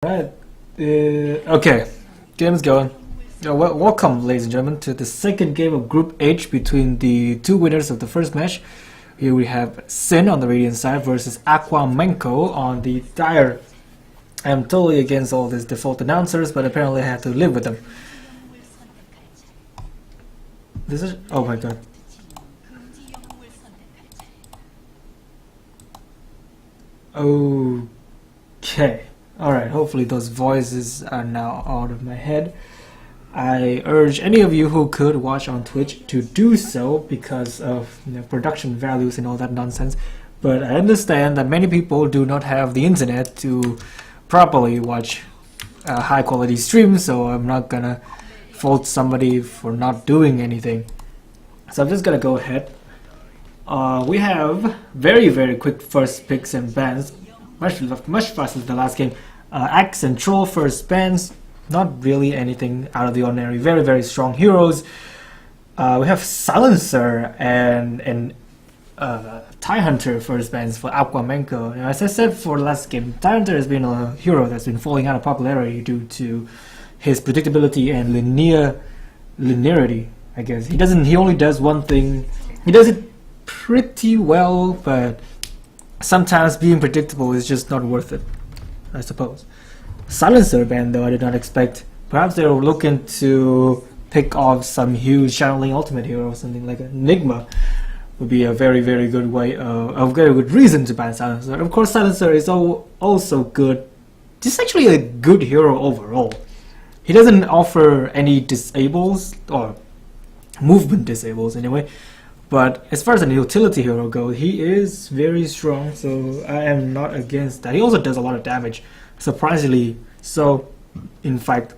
Alright, okay, game's going. Welcome, ladies and gentlemen, to the second game of Group H between the two winners of the first match. Here we have Sin on the Radiant side versus Aqua Menko on the Dire. I'm totally against all these default announcers, but apparently I have to live with them. This is... oh my god. Okay. Alright, hopefully those voices are now out of my head. I urge any of you who could watch on Twitch to do so because of production values and all that nonsense. But I understand that many people do not have the internet to properly watch high quality streams, so I'm not gonna fault somebody for not doing anything. So I'm just gonna go ahead. We have very quick first picks and bans. Much faster than the last game. Axe and Troll first bans, not really anything out of the ordinary. Very strong heroes. We have Silencer and TIE Hunter first bans for Aqua Menko. As I said for the last game, TIE Hunter has been a hero that's been falling out of popularity due to his predictability and linearity. I guess he only does one thing. He does it pretty well, but sometimes being predictable is just not worth it, I suppose. Silencer ban though, I did not expect. Perhaps they were looking to pick off some huge channeling ultimate hero or something like Enigma. Would be a very good way, a very good reason to ban Silencer. Of course, Silencer is also good. He's actually a good hero overall. He doesn't offer any disables, or movement disables anyway. But as far as an utility hero goes, he is very strong, so I am not against that. He also does a lot of damage, surprisingly so, in fact,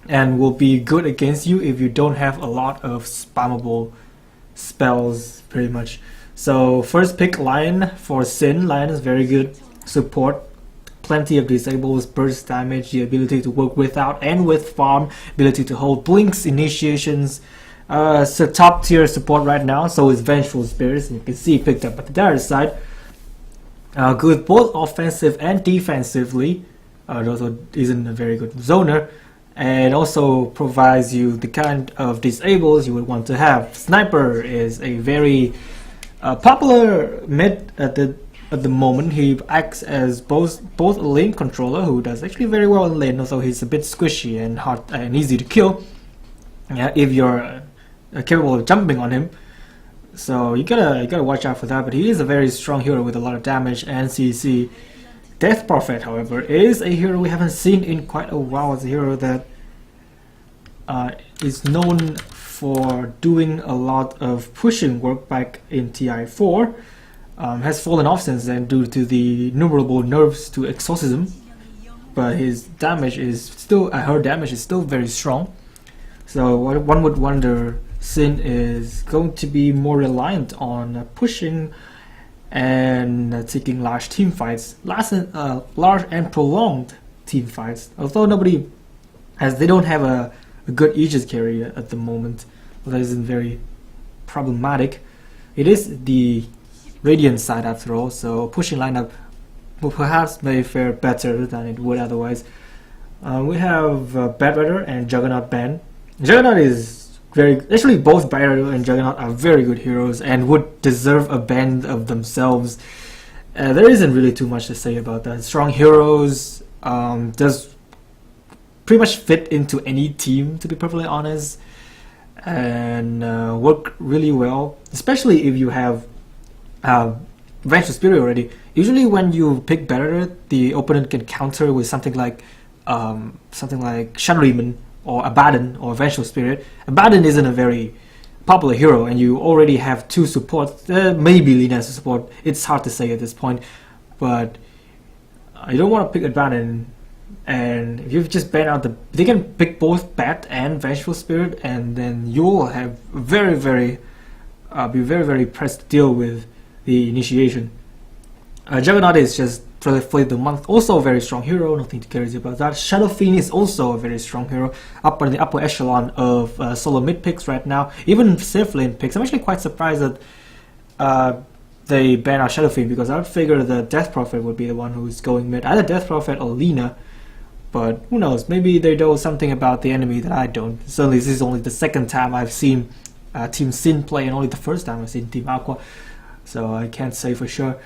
and will be good against you if you don't have a lot of spammable spells, pretty much. So first pick Lion for Sin. Lion is very good support, plenty of disables, burst damage, the ability to work without and with farm, ability to hold blinks, initiations. So top tier support right now, so is Vengeful Spirits, and you can see picked up at the Dire side. Good both offensive and defensively. Also isn't a very good zoner, and also provides you the kind of disables you would want to have. Sniper is a very popular mid at the moment. He acts as both a lane controller who does actually very well in lane. Also, he's a bit squishy and hard and easy to kill. If you're capable of jumping on him, so you gotta watch out for that. But he is a very strong hero with a lot of damage and CC. Death Prophet, however, is a hero we haven't seen in quite a while. It's a hero that is known for doing a lot of pushing work back in TI4. Has fallen off since then due to the innumerable nerfs to Exorcism, but his damage is still, her damage is still very strong. So one would wonder, Sin is going to be more reliant on pushing and taking large team fights, large and prolonged team fights. Although they don't have a good Aegis carry at the moment, that isn't very problematic. It is the Radiant side after all, so pushing lineup perhaps may fare better than it would otherwise. We have Bedwetter and Juggernaut ban. Juggernaut is actually both Bedwetter and Juggernaut are very good heroes and would deserve a ban of themselves. There isn't really too much to say about that. Strong heroes does pretty much fit into any team, to be perfectly honest, and work really well, especially if you have Vengeful Spirit already. Usually when you pick Bedwetter, the opponent can counter with something like Shadow or Abaddon or Vengeful Spirit. Abaddon isn't a very popular hero, and you already have two supports. Maybe Lina as a support. It's hard to say at this point, but you don't want to pick Abaddon. And if you just ban out they can pick both Bat and Vengeful Spirit, and then you'll have be very pressed to deal with the initiation. Juggernaut is just for the month, also a very strong hero, nothing to crazy about that. Shadow Fiend is also a very strong hero, up in the upper echelon of solo mid picks right now, even safe lane picks. I'm actually quite surprised that they ban out Shadow Fiend, because I would figure the Death Prophet would be the one who's going mid, either Death Prophet or Lina. But who knows? Maybe they know something about the enemy that I don't. Certainly, this is only the second time I've seen Team Cyn play, and only the first time I've seen Team Aqua. So I can't say for sure.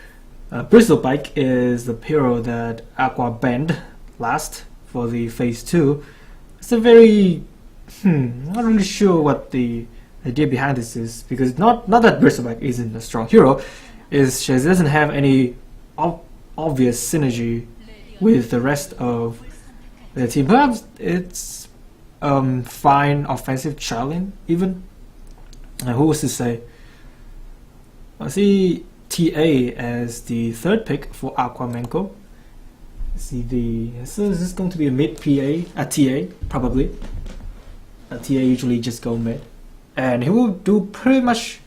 Bristleback is the hero that Aqua banned last for the Phase 2. It's a very... not really sure what the idea behind this is, because not that Bristleback isn't a strong hero, is she doesn't have any obvious synergy with the rest of the team. Perhaps it's fine offensive challenge even. Who was to say? I see TA as the third pick for Aqua menko. So is this going to be a mid PA? A TA probably. A TA usually just go mid, and he will do pretty much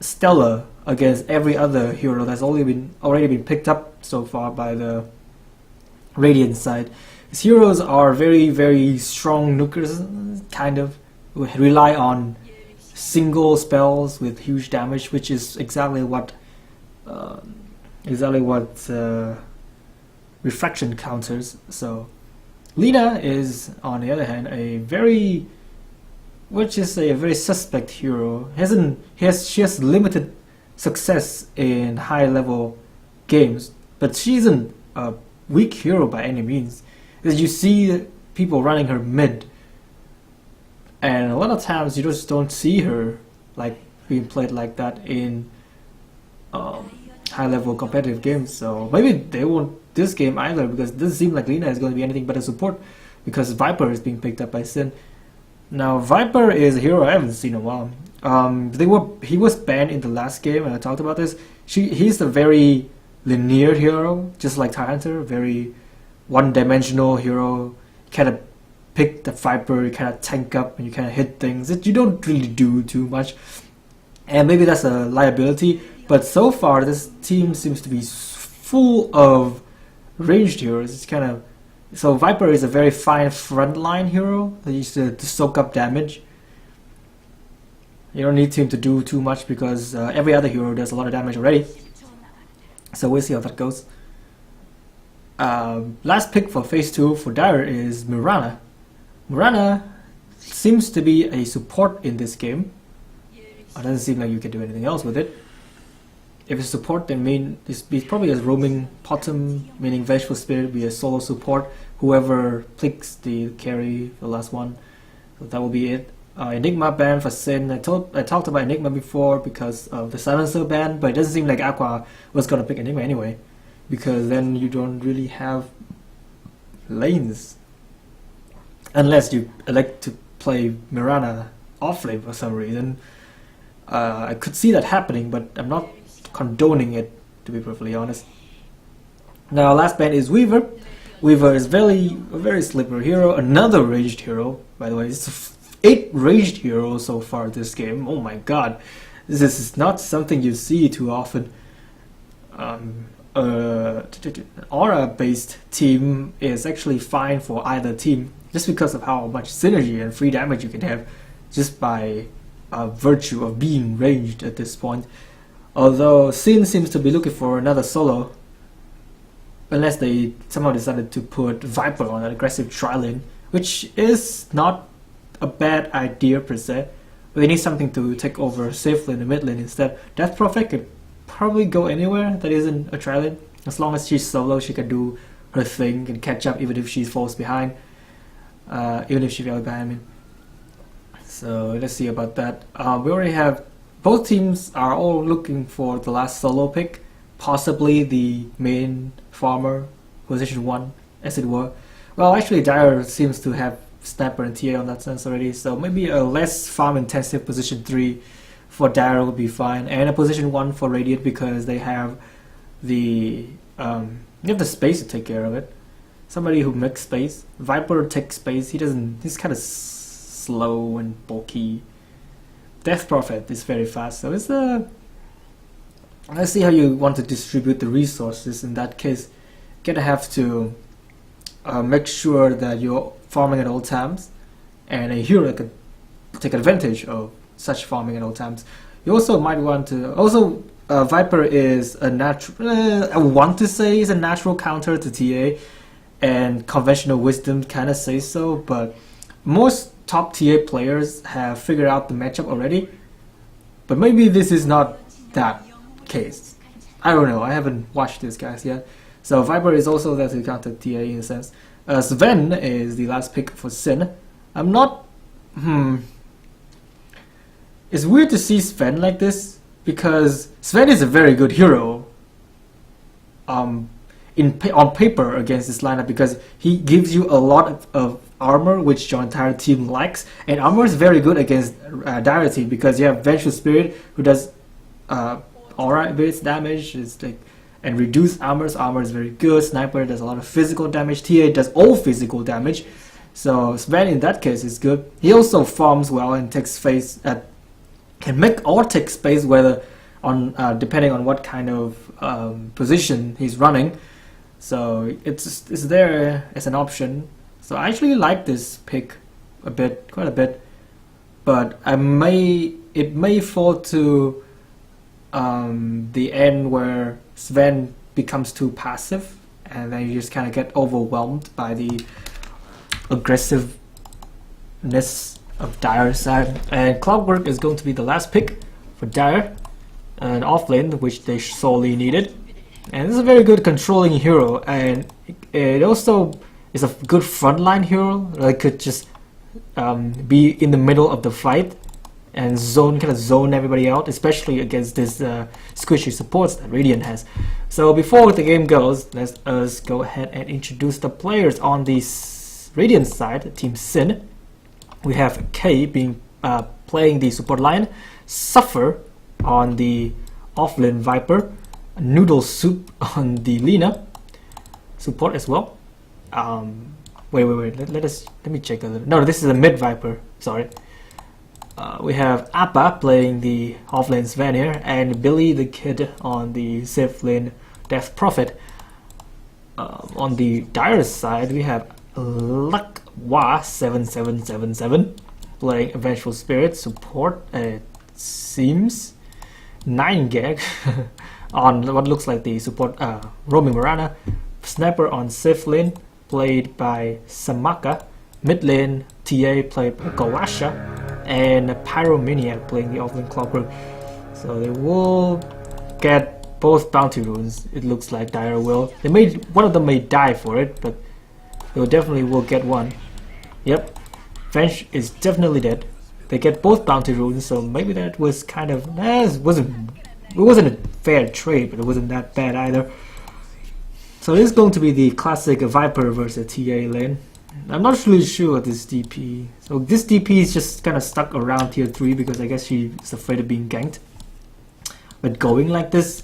stellar against every other hero that's already been picked up so far by the Radiant side. His heroes are very, very strong nukers, kind of rely on single spells with huge damage, which is exactly what refraction counters. So Lina is, on the other hand, a very suspect hero. She has limited success in high level games, but she isn't a weak hero by any means. As you see people running her mid, and a lot of times you just don't see her like being played like that in high level competitive games. So maybe they won't this game either, because it doesn't seem like Lina is going to be anything but a support, because Viper is being picked up by Cyn. Now Viper is a hero I haven't seen in a while. He was banned in the last game, and I talked about this. He's a very linear hero, just like Tyrant, very one-dimensional hero. You kind of pick the Viper, you kind of tank up, and you kind of hit things that you don't really do too much. And maybe that's a liability, but so far this team seems to be full of ranged heroes. It's kind of so Viper is a very fine frontline hero that used to soak up damage. You don't need him to do too much because every other hero does a lot of damage already. So we'll see how that goes. Last pick for Phase 2 for Dire is Mirana. Mirana seems to be a support in this game. It doesn't seem like you can do anything else with it. If it's support, then it's probably a roaming bottom, meaning Vengeful Spirit be a solo support. Whoever picks the carry, the last one, so that will be it. Enigma ban for Cyn. I talked about Enigma before because of the Silencer ban, but it doesn't seem like Aqua was gonna pick Enigma anyway, because then you don't really have lanes unless you elect to play Mirana off lane for some reason. I could see that happening, but I'm not condoning it, to be perfectly honest. Now last ban is Weaver. Weaver is a very slippery hero, another ranged hero, by the way. It's 8 ranged heroes so far this game. Oh my god, this is not something you see too often. Aura based team is actually fine for either team, just because of how much synergy and free damage you can have just by virtue of being ranged at this point. Although Cyn seems to be looking for another solo, unless they somehow decided to put Viper on an aggressive tri-lane, which is not a bad idea per se. They need something to take over safe lane and mid lane instead. Death Prophet could probably go anywhere that isn't a tri-lane. As long as she's solo, she can do her thing and catch up even if she falls behind. Even if she fell behind. So let's see about that. We already have both teams are all looking for the last solo pick, possibly the main farmer, position 1, as it were. Well, actually Dire seems to have Sniper and TA on that sense already, so maybe a less farm intensive position 3 for Dire would be fine, and a position 1 for Radiant because they have the space to take care of it. Somebody who makes space. Viper takes space. He's kind of slow and bulky. Death Prophet is very fast, so it's let's see how you want to distribute the resources. In that case, you're gonna have to make sure that you're farming at all times, and a hero that can take advantage of such farming at all times. You also might want to Viper is a natural. I want to say is a natural counter to TA, and conventional wisdom kind of say so, but most top tier players have figured out the matchup already. But maybe this is not that case. I don't know. I haven't watched these guys yet. So Viper is also there to counter TA in a sense. Sven is the last pick for Sin. I'm not. It's weird to see Sven like this because Sven is a very good hero. On paper against this lineup because he gives you a lot of armor which your entire team likes, and armor is very good against dire team because you have Vengeful Spirit who does aura base damage and reduce armor. So armor is very good. Sniper does a lot of physical damage. TA does all physical damage. So Sven in that case is good. He also farms well and takes space can make or take space whether on depending on what kind of position he's running. So it's there as an option. So I actually like this pick quite a bit, but it may fall to the end where Sven becomes too passive, and then you just kind of get overwhelmed by the aggressiveness of Dire side. And Clockwork is going to be the last pick for Dire, an offlane which they sorely needed. And this is a very good controlling hero, and it also is a good frontline hero that could just be in the middle of the fight and zone everybody out, especially against this squishy supports that Radiant has. So before the game goes, let us go ahead and introduce the players on the Radiant side, Team Sin. We have K playing the support line, Suffer on the offlane Viper, Noodle Soup on the Lina support as well. Wait. Let me check a little. No, this is a mid Viper. Sorry. We have Appa playing the offlane Sven here, and Billy the Kid on the safe lane Death Prophet. On the Dire side, we have Aqua 7777 playing Vengeful Spirit support. It seems 9 gag on what looks like the support roaming Mirana. Sniper on safe lane played by Samaka. Mid lane TA played by Gawasha, and Pyromaniac playing the offlane Clockwork. So they will get both bounty runes. It looks like Dire will. One of them may die for it, but they definitely will get one. Yep, Venge is definitely dead. They get both bounty runes, so maybe that was kind of it wasn't a fair trade, but it wasn't that bad either. So this is going to be the classic Viper versus TA lane. I'm not really sure of this DP. So this DP is just kind of stuck around tier 3 because I guess she is afraid of being ganked. But going like this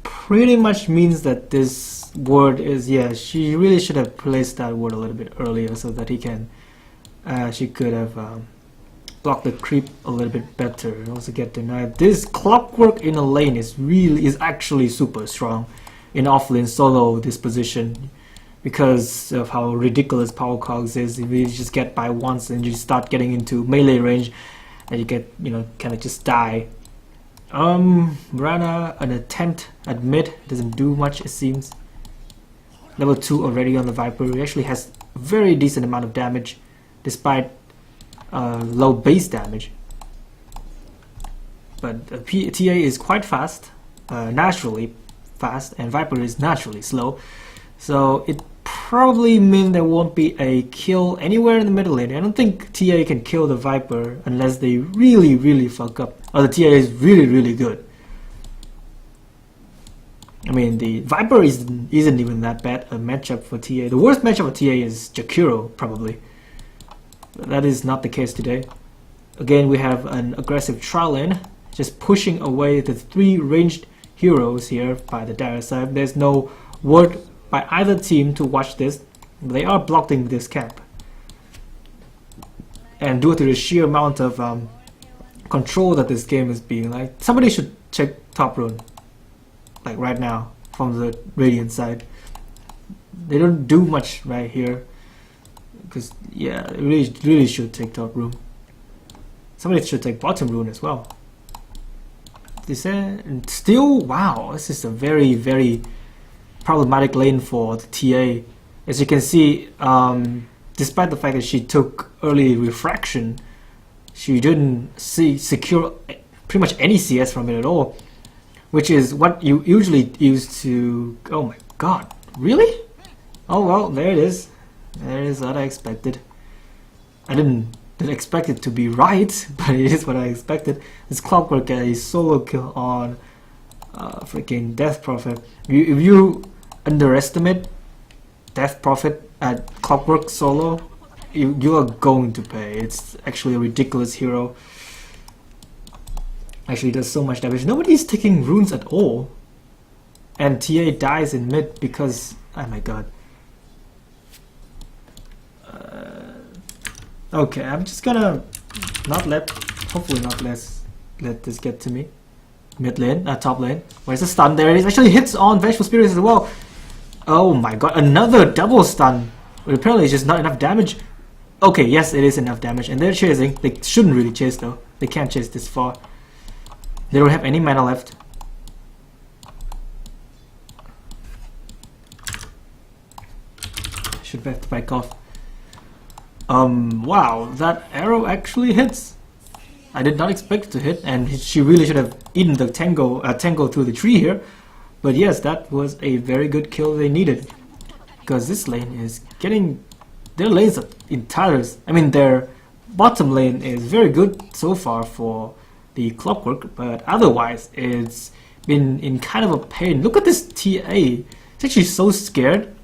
pretty much means that this ward is, she really should have placed that ward a little bit earlier so that she could have blocked the creep a little bit better and also get denied. This Clockwork in a lane is actually super strong in offlane solo this position because of how ridiculous power cogs is. If you just get by once and you start getting into melee range and you get kind of just die. Mirana, an attempt at mid, doesn't do much it seems. Level 2 already on the Viper. He actually has a very decent amount of damage despite low base damage. But TA is quite fast, naturally fast, and Viper is naturally slow. So it probably means there won't be a kill anywhere in the middle lane. I don't think TA can kill the Viper unless they really fuck up. Or the TA is really good. I mean, the Viper isn't even that bad a matchup for TA. The worst matchup for TA is Jakiro, probably. But that is not the case today. Again, we have an aggressive trial lane, just pushing away the 3 ranged heroes here by the Dire side. There's no word by either team to watch this. They are blocking this camp. And due to the sheer amount of control that this game is being like, somebody should check top rune. Like right now, from the Radiant side. They don't do much right here. Because, yeah, really should take top rune. Somebody should take bottom rune as well. This and still, wow, this is a very problematic lane for the TA. As you can see, despite the fact that she took early refraction, she didn't secure pretty much any CS from it at all, which is what you usually use to... Oh my god, really? Oh well, there it is. There is what I expected. I didn't expect it to be right, but it is what I expected. This Clockwork get a solo kill on freaking Death Prophet. If you underestimate Death Prophet at Clockwork solo, you are going to pay. It's actually a ridiculous hero. Actually does so much damage. Nobody's taking runes at all. And TA dies in mid because... Oh my god. Okay, I'm just gonna hopefully not let this get to me. Mid lane, top lane. Where's the stun? There it is. Actually hits on Vengeful Spirits as well. Oh my god, another double stun. But apparently it's just not enough damage. Okay, yes, it is enough damage. And they're chasing. They shouldn't really chase though. They can't chase this far. They don't have any mana left. Should have to back off. Wow, that arrow actually hits. I did not expect it to hit, and she really should have eaten the tango through the tree here. But yes, that was a very good kill they needed, because this lane is getting... Their lanes are in tatters. I mean, their bottom lane is very good so far for the Clockwork, but otherwise it's been in kind of a pain. Look at this TA. It's actually so scared.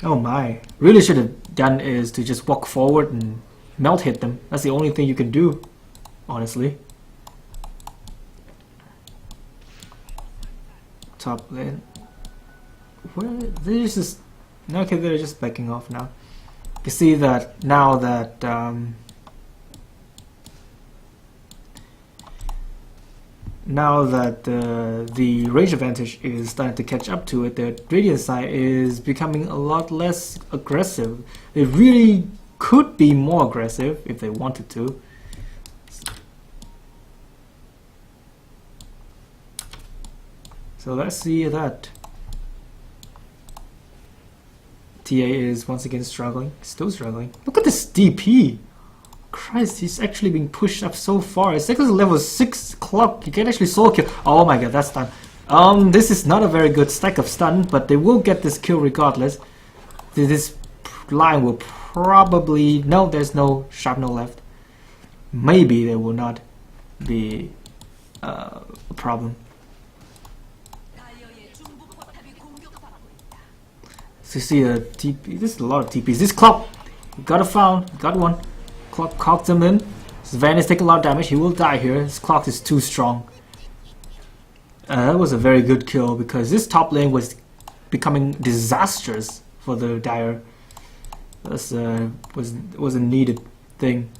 Oh my. Really should have done is to just walk forward and melt hit them. That's the only thing you can do, honestly. Top lane. Where they're just... Okay, they're just backing off now. You can see that now that the range advantage is starting to catch up to it, the Radiant side is becoming a lot less aggressive. They really could be more aggressive if they wanted to. So let's see that. TA is once again struggling, still struggling. Look at this DP! Christ, he's actually being pushed up so far. It's like level 6 clock. You can actually solo kill. Oh my god, that's stun. This is not a very good stack of stun, but they will get this kill regardless. This line will probably... No, there's no sharpnel left. Maybe there will not be a problem. So you see a TP. This is a lot of TPs. This clock, got one. Clock cocked him in. Sven is taking a lot of damage. He will die here. His clock is too strong. That was a very good kill because this top lane was becoming disastrous for the Dire. That was a needed thing.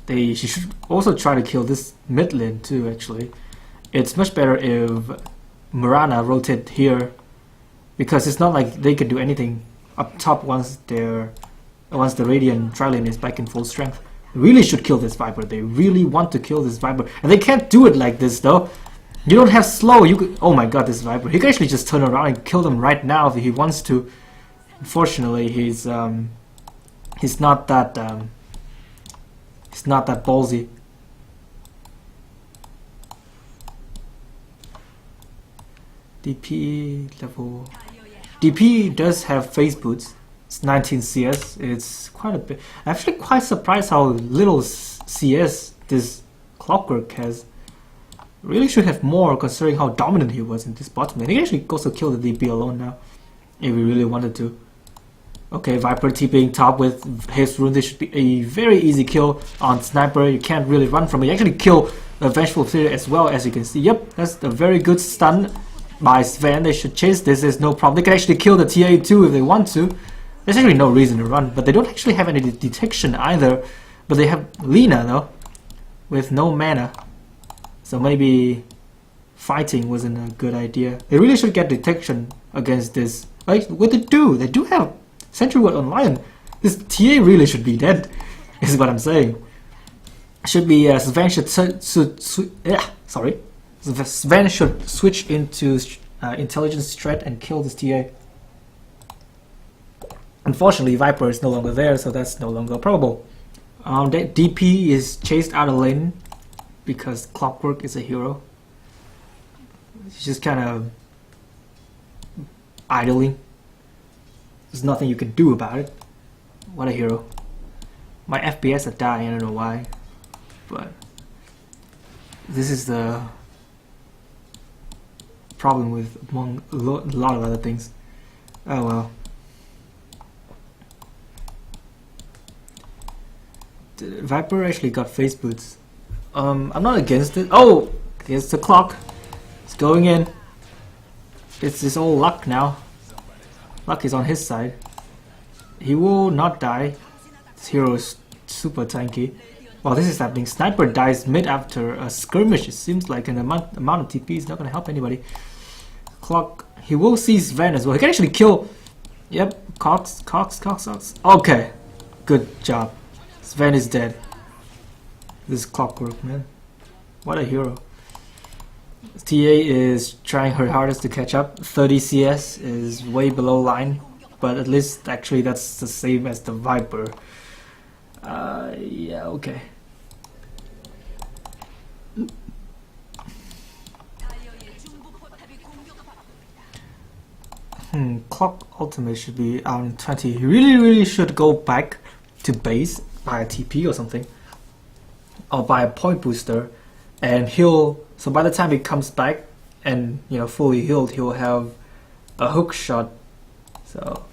She should also try to kill this mid lane too. Actually, it's much better if Mirana rotate here, because it's not like they could do anything up top once the Radiant tri-lane is back in full strength. They really should kill this Viper. They really want to kill this Viper. And they can't do it like this though. You don't have slow. You could... Oh my god, this Viper. He can actually just turn around and kill them right now if he wants to. Unfortunately, he's not that ballsy. DP level... DP does have phase boots. It's 19 CS. It's quite a bit. I'm actually quite surprised how little CS this Clockwork has. Really should have more considering how dominant he was in this bottom lane. He actually also killed the DP alone now, if he really wanted to. Okay, Viper TPing top with his rune. This should be a very easy kill on Sniper. You can't really run from it. You actually kill the Vengeful Spirit as well, as you can see. Yep, that's a very good stun by Sven. They should chase this. There's no problem. They can actually kill the TA too if they want to. There's actually no reason to run, but they don't actually have any detection either. But they have Lina though, with no mana. So maybe fighting wasn't a good idea. They really should get detection against this. Like what they do? They do have Sentry Ward on Lion. This TA really should be dead, is what I'm saying. Should be Sven should Sven should switch into intelligence threat and kill this TA. Unfortunately, Viper is no longer there, so that's no longer probable. The DP is chased out of lane because Clockwork is a hero. He's just kind of idling. There's nothing you can do about it. What a hero. My FPS are dying, I don't know why. But this is the problem with among a lot of other things. Oh well. Viper actually got face boots. I'm not against it. Oh! Here's the clock. It's going in. It's his old luck now. Luck is on his side. He will not die. This hero is super tanky. While this is happening, Sniper dies mid after a skirmish. It seems like an amount of TP is not going to help anybody. Clock. He will see Sven as well. He can actually kill. Yep. Cox. Okay. Good job. Sven is dead. This is Clockwork, man. What a hero. TA is trying her hardest to catch up. 30 CS is way below line, but at least actually that's the same as the Viper. Yeah, okay. Clock ultimate should be on 20. He really should go back to base, buy a TP or something, or buy a point booster, and he'll. So by the time he comes back and fully healed, he'll have a hook shot. So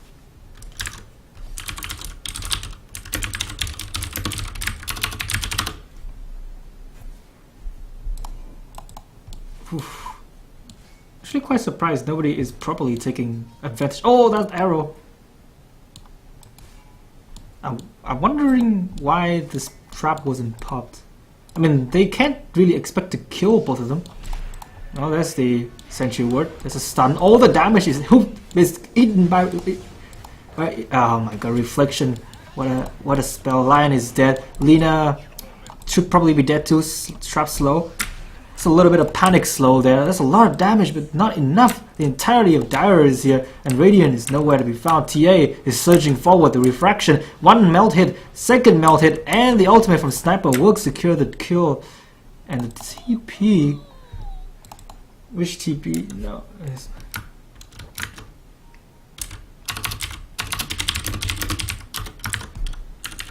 actually quite surprised nobody is properly taking advantage. Oh, that arrow! I'm wondering why this trap wasn't popped. I mean, they can't really expect to kill both of them. Oh, there's the Sentry Ward. There's a stun. All the damage is eaten by oh my god, Reflection. What a spell. Lion is dead. Lina should probably be dead too. Trap slow. It's a little bit of panic slow there. That's a lot of damage, but not enough. The entirety of Dire is here, and Radiant is nowhere to be found. TA is surging forward. The refraction, one melt hit, second melt hit, and the ultimate from Sniper will secure the kill. And the TP. Which TP? No.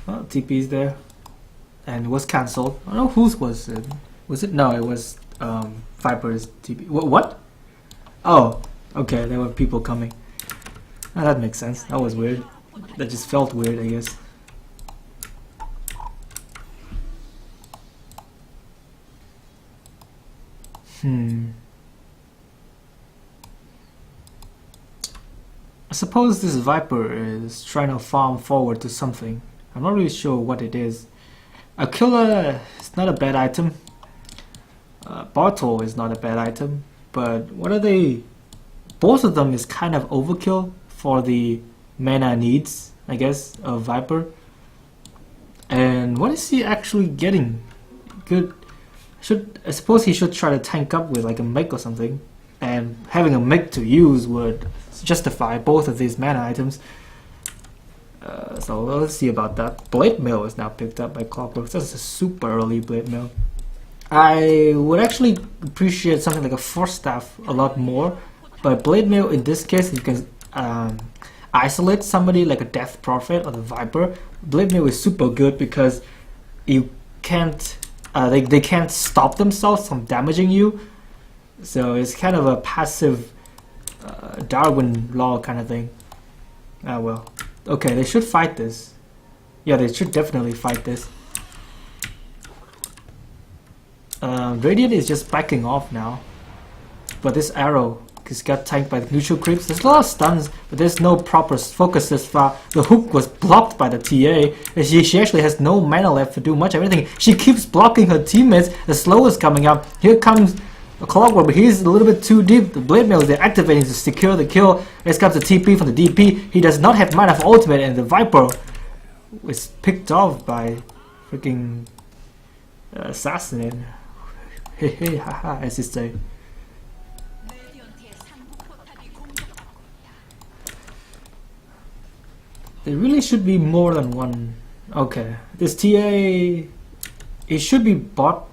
Well, TP is there, and it was cancelled. I don't know whose was it. Was it? No, it was Viper's TP. What? Oh, okay, there were people coming. Oh, that makes sense. That was weird. That just felt weird, I guess. I suppose this Viper is trying to farm forward to something. I'm not really sure what it is. A killer is not a bad item. Bartol is not a bad item, but what are they? Both of them is kind of overkill for the mana needs, I guess, of Viper. And what is he actually getting? Good. I suppose he should try to tank up with like a mech or something, and having a mech to use would justify both of these mana items. So let's see about that. Blade Mail is now picked up by Clockwork. That's a super early Blade Mail. I would actually appreciate something like a Force Staff a lot more, but Blade Mail in this case, you can isolate somebody like a Death Prophet or the Viper. Blade Mail is super good because you can't, they can't stop themselves from damaging you, so it's kind of a passive Darwin Law kind of thing. Ah well. Okay, they should fight this. Yeah, they should definitely fight this. Radiant is just backing off now, but this arrow just got tanked by the neutral creeps. There's a lot of stuns, but there's no proper focus this far. The hook was blocked by the TA. She actually has no mana left to do much of anything. She keeps blocking her teammates. The slow is coming up. Here comes a Clockwork, but he's a little bit too deep. The Blade Mail is there activating to secure the kill. Here comes the TP from the DP. He does not have mana for ultimate, and the Viper is picked off by freaking Assassin. Hey, haha, as you say. There really should be more than one. Okay, this TA, it should be bought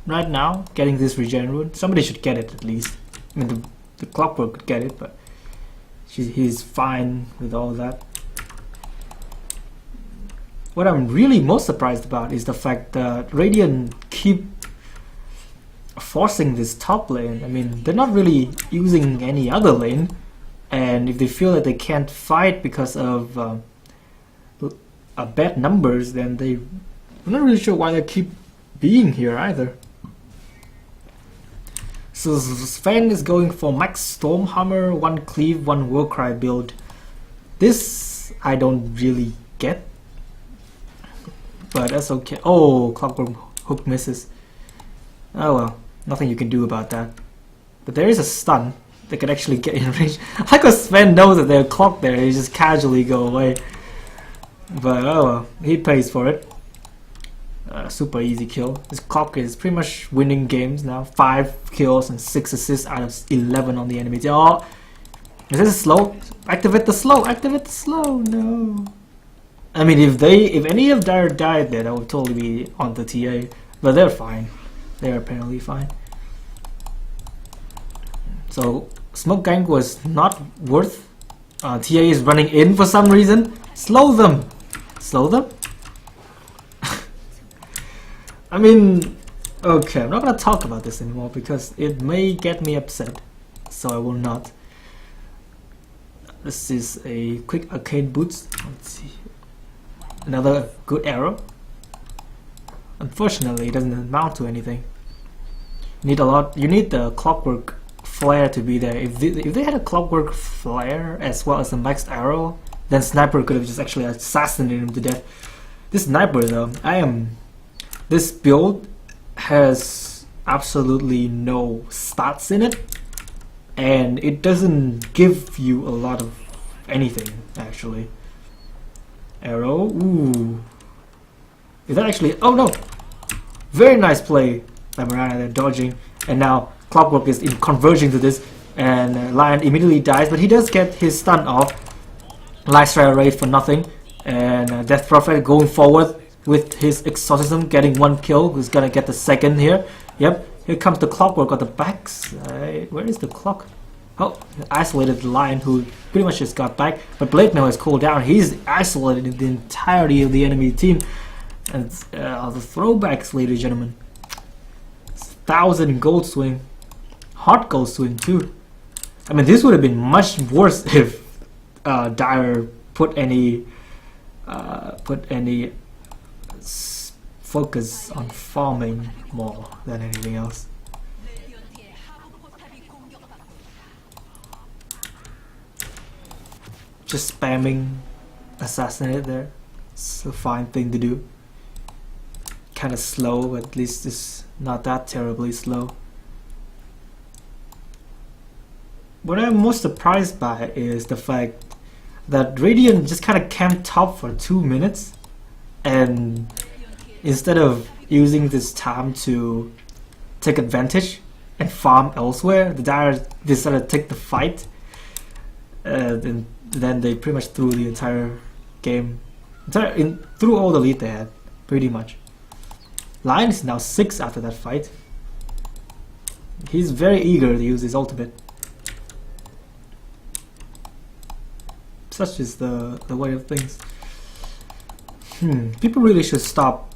right now, getting this regen rune. Somebody should get it at least. I mean, the Clockwork could get it, but he's fine with all that. What I'm really most surprised about is the fact that Radiant keep forcing this top lane. I mean, they're not really using any other lane, and if they feel that they can't fight because of bad numbers, then I'm not really sure why they keep being here either. So Sven is going for max Stormhammer, 1 cleave, 1 Warcry build. This I don't really get, but that's okay. Oh, Clockwork hook misses. Oh well, nothing you can do about that. But there is a stun that can actually get in range. I like Sven knows that there's a clock there, he just casually go away. But oh well, he pays for it. Super easy kill. This clock is pretty much winning games now. 5 kills and 6 assists out of 11 on the enemy team. Oh, is this slow? Activate the slow. Activate the slow. No. I mean, if any of Dire died there, that would totally be on the TA. But they're fine. They're apparently fine. So smoke gank was not worth. TA is running in for some reason. Slow them. Slow them. I mean, okay, I'm not gonna talk about this anymore because it may get me upset, so I will not. This is a quick arcane boots. Let's see. Another good arrow. Unfortunately, it doesn't amount to anything. You need the Clockwork flare to be there. If they had a Clockwork flare as well as the maxed arrow, then Sniper could have just actually assassinated him to death. This Sniper though, this build has absolutely no stats in it, and it doesn't give you a lot of anything actually. Arrow, ooh. Is that actually, oh no! Very nice play by Mariana there, dodging, and now Clockwork is converging to this, and Lion immediately dies, but he does get his stun off. Lifestrike raid for nothing, and Death Prophet going forward with his exorcism, getting 1 kill. Who's gonna get the second here? Yep, here comes the Clockwork on the backside. Where is the clock? Oh, isolated Lion, who pretty much just got back, but Blake now has cooled down. He's isolated the entirety of the enemy team. And the throwbacks, ladies and gentlemen. 1,000 gold swing, hot gold swing too. I mean, this would have been much worse if Dire put any focus on farming more than anything else. Just spamming assassinate there. It's a fine thing to do. Kind of slow, but at least it's not that terribly slow. What I'm most surprised by is the fact that Radiant just kind of camped top for 2 minutes, and instead of using this time to take advantage and farm elsewhere, the Dire decided to take the fight, and then they pretty much threw the entire game, threw all the lead they had, pretty much. Lion is now 6 after that fight. He's very eager to use his ultimate. Such is the way of things. People really should stop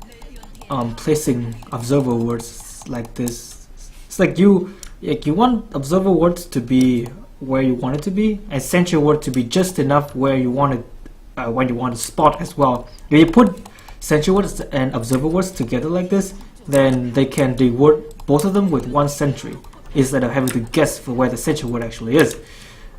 placing observer words like this. It's like you want observer words to be where you want it to be, and sentry word to be just enough where you want it, when you want to spot as well. If you put sentry words and observer words together like this, then they can reward both of them with 1 sentry instead of having to guess for where the sentry word actually is.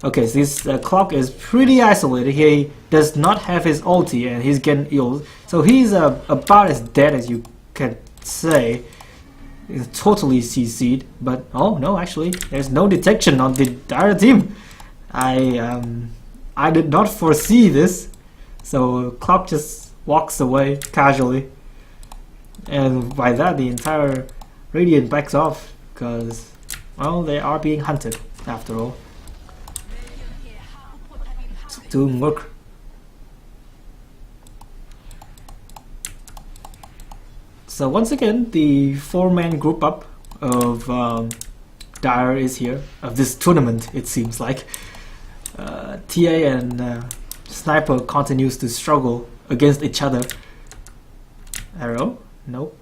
Okay, so this clock is pretty isolated. He does not have his ulti and he's getting ill, so he's about as dead as you can say. He's totally CC'd, but oh no, actually there's no detection on the Dire team. I did not foresee this, so Clock just walks away casually, and by that the entire Radiant backs off because, well, they are being hunted after all. It's doing work. So once again, the 4-man group up of Dire is here, of this tournament, it seems like. TA and Sniper continues to struggle against each other. Arrow? Nope.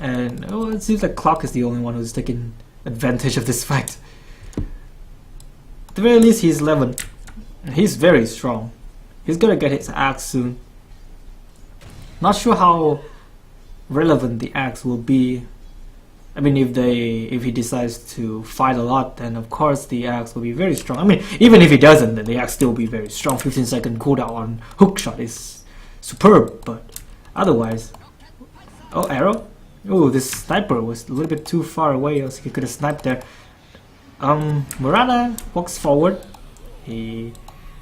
And oh, it seems like Clock is the only one who's taking advantage of this fight. At the very least, he's 11. He's very strong. He's gonna get his axe soon. Not sure how relevant the axe will be. I mean, if he decides to fight a lot, then of course the axe will be very strong. I mean, even if he doesn't, then the axe still will be very strong. 15-second cooldown on hook shot is superb, but otherwise, oh, arrow. Oh, this sniper was a little bit too far away, else he could have sniped there. Murana walks forward. He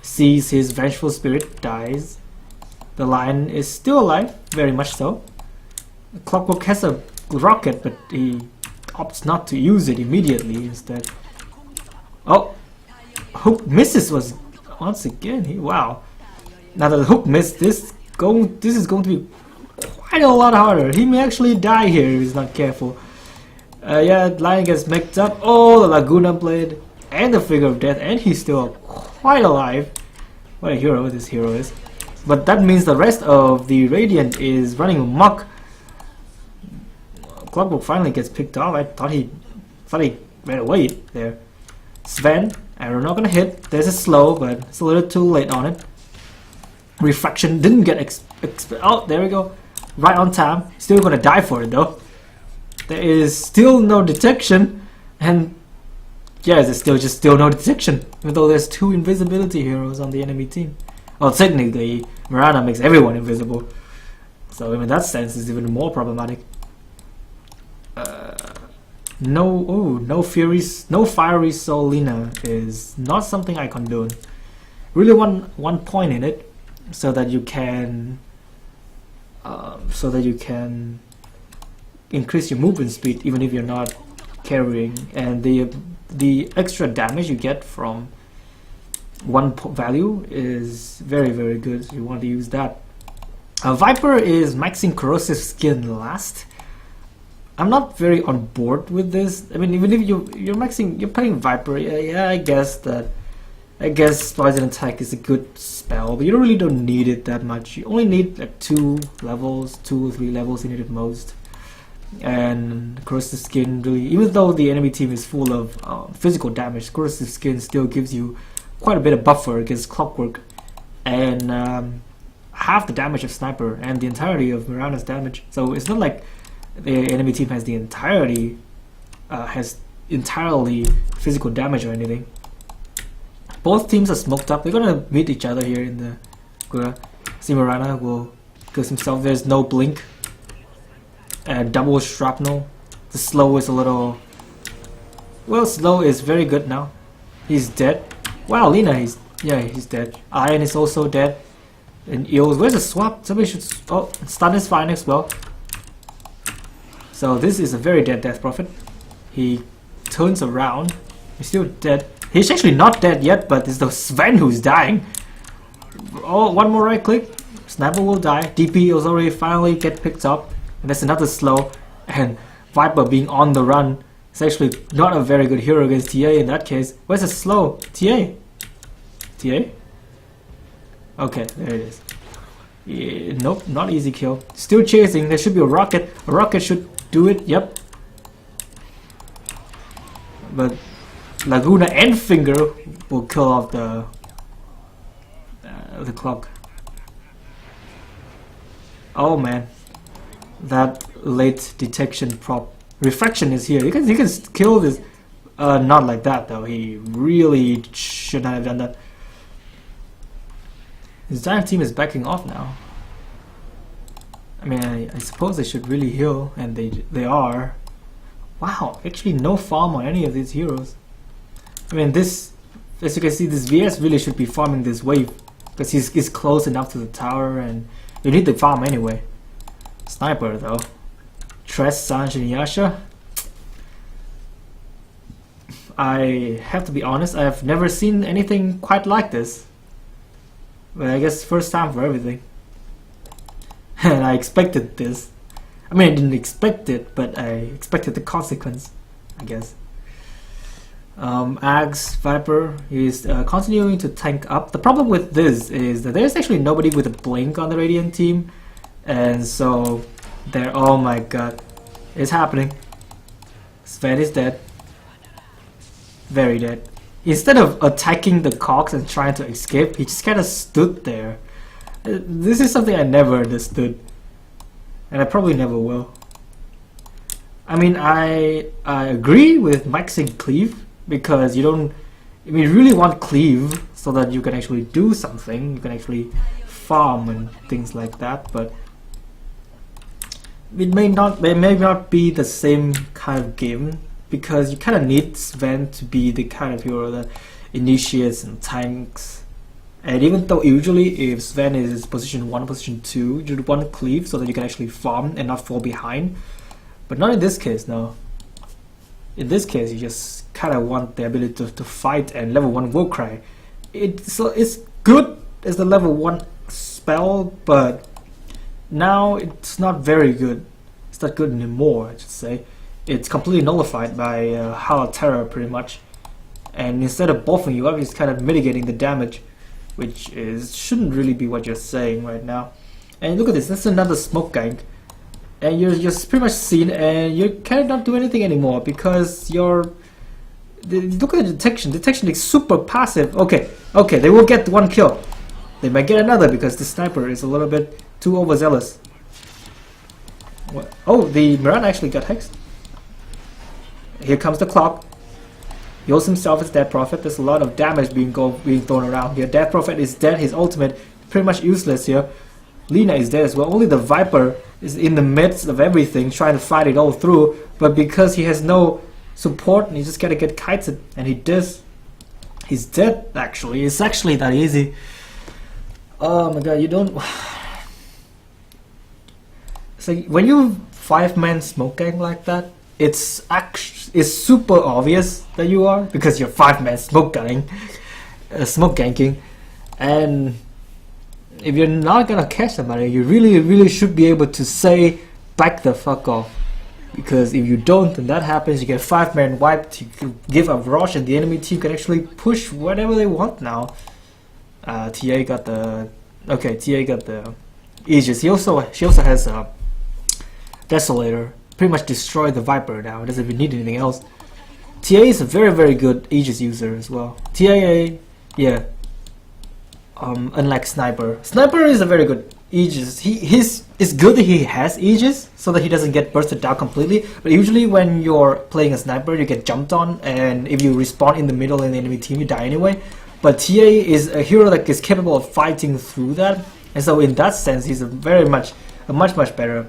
sees his vengeful spirit, dies. The lion is still alive, very much so. Clockwork has a rocket, but he opts not to use it immediately instead. Oh, hook misses was once again. Wow. Now that the hook missed, this is going to be quite a lot harder. He may actually die here if he's not careful. Yeah, lion gets mixed up. Oh, the Laguna Blade and the Figure of Death, and he's still quite alive. What a hero this hero is. But that means the rest of the Radiant is running amok. Clockwork finally gets picked off. I thought he ran away there. Sven, arrow not gonna hit. There's a slow, but it's a little too late on it. Refraction didn't get oh, there we go. Right on time. Still gonna die for it though. There is still no detection, and yeah, there's still no detection, even though there's 2 invisibility heroes on the enemy team. Well, technically, Mirana makes everyone invisible, so in that sense, it's even more problematic. No fiery soul Lina is not something I condone. Really want 1 point in it, so that you can increase your movement speed even if you're not carrying, and the extra damage you get from 1 value is very, very good, so you want to use that. Viper is maxing corrosive skin last. I'm not very on board with this. I mean, even if you're playing Viper, yeah, I guess Poison Attack is a good spell, but you really don't need it that much. You only need like 2 or 3 levels in it at most. And Corrosive Skin really, even though the enemy team is full of physical damage, Corrosive Skin still gives you quite a bit of buffer against Clockwork, and half the damage of Sniper and the entirety of Mirana's damage. So it's not like the enemy team has entirely physical damage or anything. Both teams are smoked up. They're gonna meet each other here in the Gura. See, Mirana will kill himself. There's no blink. Double shrapnel. The slow is a little... Well, slow is very good now. He's dead. Wow, Lina, he's dead. Iron is also dead. And Eels, where's the swap? Somebody should... Oh, stun is fine as well. So this is a very dead Death Prophet. He turns around. He's still dead. He's actually not dead yet, but it's the Sven who's dying. Oh, 1 more right click. Sniper will die. DP is already finally get picked up. And there's another slow. And Viper being on the run is actually not a very good hero against TA in that case. Where's the slow? TA? TA? Okay, there it is. Yeah, nope, not easy kill. Still chasing. There should be a rocket. A rocket should do it. Yep. But Laguna and Finger will kill off the clock. Oh man, that late detection prop. Refraction is here. He can kill this. Not like that though. He really should not have done that. His giant team is backing off now. I mean, I suppose they should really heal, and they are. Wow, actually no farm on any of these heroes. I mean, this, as you can see, this VS really should be farming this wave because he's close enough to the tower, and you need the farm anyway. Sniper though, Tress, Sanj, and Yasha. I have to be honest, I have never seen anything quite like this. But I guess first time for everything. And I expected this. I mean, I didn't expect it, but I expected the consequence, I guess. Axe Viper is continuing to tank up. The problem with this is that there's actually nobody with a blink on the Radiant team, and so they're, oh my god, it's happening. Sven is dead. Very dead. Instead of attacking the cogs and trying to escape, he just kind of stood there. This is something I never understood, and I probably never will. I mean, I agree with maxing cleave, because you don't, I mean, you really want cleave so that you can actually do something, you can actually farm and things like that, but it may not be the same kind of game, because you kind of need Sven to be the kind of hero that initiates and tanks. And even though usually if Sven is position 1 or position 2, you want cleave so that you can actually farm and not fall behind, but not in this case. No, in this case you just kind of want the ability to fight and level 1 Warcry. It's good as the level 1 spell, but now it's not very good. It's not good anymore, I should say. It's completely nullified by Howl Terror pretty much, and instead of buffing you up, it's kind of mitigating the damage, which shouldn't really be what you're saying right now. And look at this, that's another smoke gank, and you're just pretty much seen, and you cannot do anything anymore because look at the detection. Detection is super passive. Okay, they will get 1 kill. They might get another because the sniper is a little bit too overzealous. What? Oh, the Mirana actually got hexed. Here comes the clock. Yos himself is Dead Prophet. There's a lot of damage being thrown around here. Dead Prophet is dead. His ultimate pretty much useless here. Lina is dead as well. Only the Viper is in the midst of everything, trying to fight it all through. But because he has no support, and he just gotta get kited, and he does. He's dead. Actually, it's actually that easy. Oh my god, you don't. So when you 5-man smoke gang like that, it's super obvious that you are, because you're 5-man smoke ganking, and if you're not gonna catch somebody, you really should be able to say back the fuck off, because if you don't and that happens, you get 5-man wiped, you can give a rush and the enemy team can actually push whatever they want now. TA got the Aegis. She also has a Desolator. Pretty much destroyed the Viper now. It doesn't even need anything else. TA is a very good Aegis user as well. TAA, yeah. Unlike Sniper. Sniper is a very good Aegis. It's good that he has Aegis so that he doesn't get bursted down completely. But usually when you're playing a Sniper, you get jumped on, and if you respawn in the middle in the enemy team, you die anyway. But TA is a hero that is capable of fighting through that, and so in that sense, he's a much better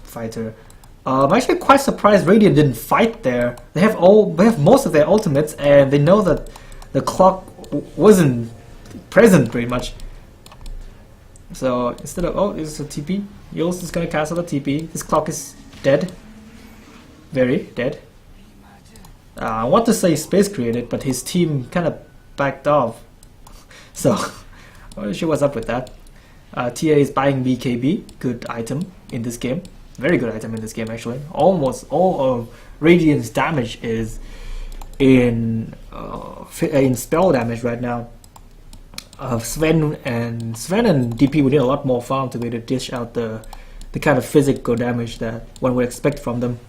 fighter. I'm actually quite surprised Radiant didn't fight there. They have most of their ultimates, and they know that the clock wasn't present pretty much. So instead of it's a TP, Yos is gonna cancel the TP. This clock is dead, very dead. I want to say space created, but his team kind of backed off. So I'm not sure what's up with that. TA is buying BKB, good item in this game. Very good item in this game actually. Almost all of Radiant's damage is in spell damage right now. Sven and DP would need a lot more farm to be able to dish out the kind of physical damage that one would expect from them.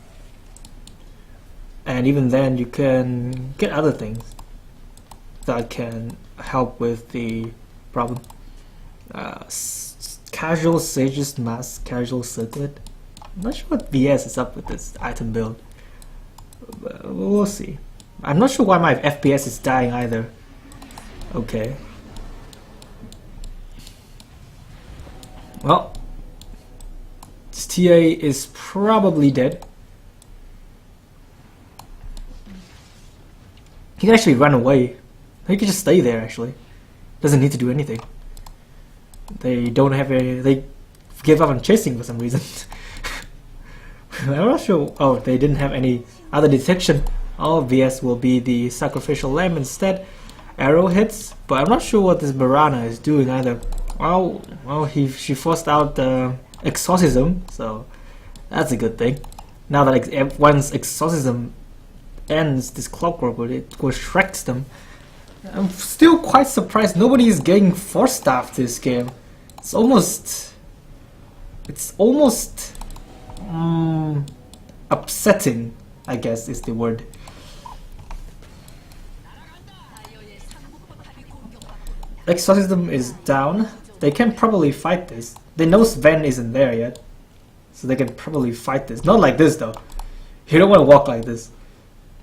And even then you can get other things that can help with the problem. Casual Sage's Mask, Casual Circlet. I'm not sure what BS is up with this item build, but we'll see. I'm not sure why my FPS is dying either. Okay. Well, this TA is probably dead. He can actually run away. He can just stay there actually. Doesn't need to do anything. They don't have any. They gave up on chasing for some reason. I'm not sure. Oh, they didn't have any other detection. Oh, VS will be the sacrificial lamb instead. arrow hits, but I'm not sure what this Mirana is doing either. Well, she forced out the exorcism, so that's a good thing. Now that once exorcism ends, this clockwork will shreks them. I'm still quite surprised nobody is getting force staff this game. It's almost upsetting, I guess is the word. Exorcism is down. They can probably fight this. They know Sven isn't there yet, so they can probably fight this. Not like this though. You don't want to walk like this.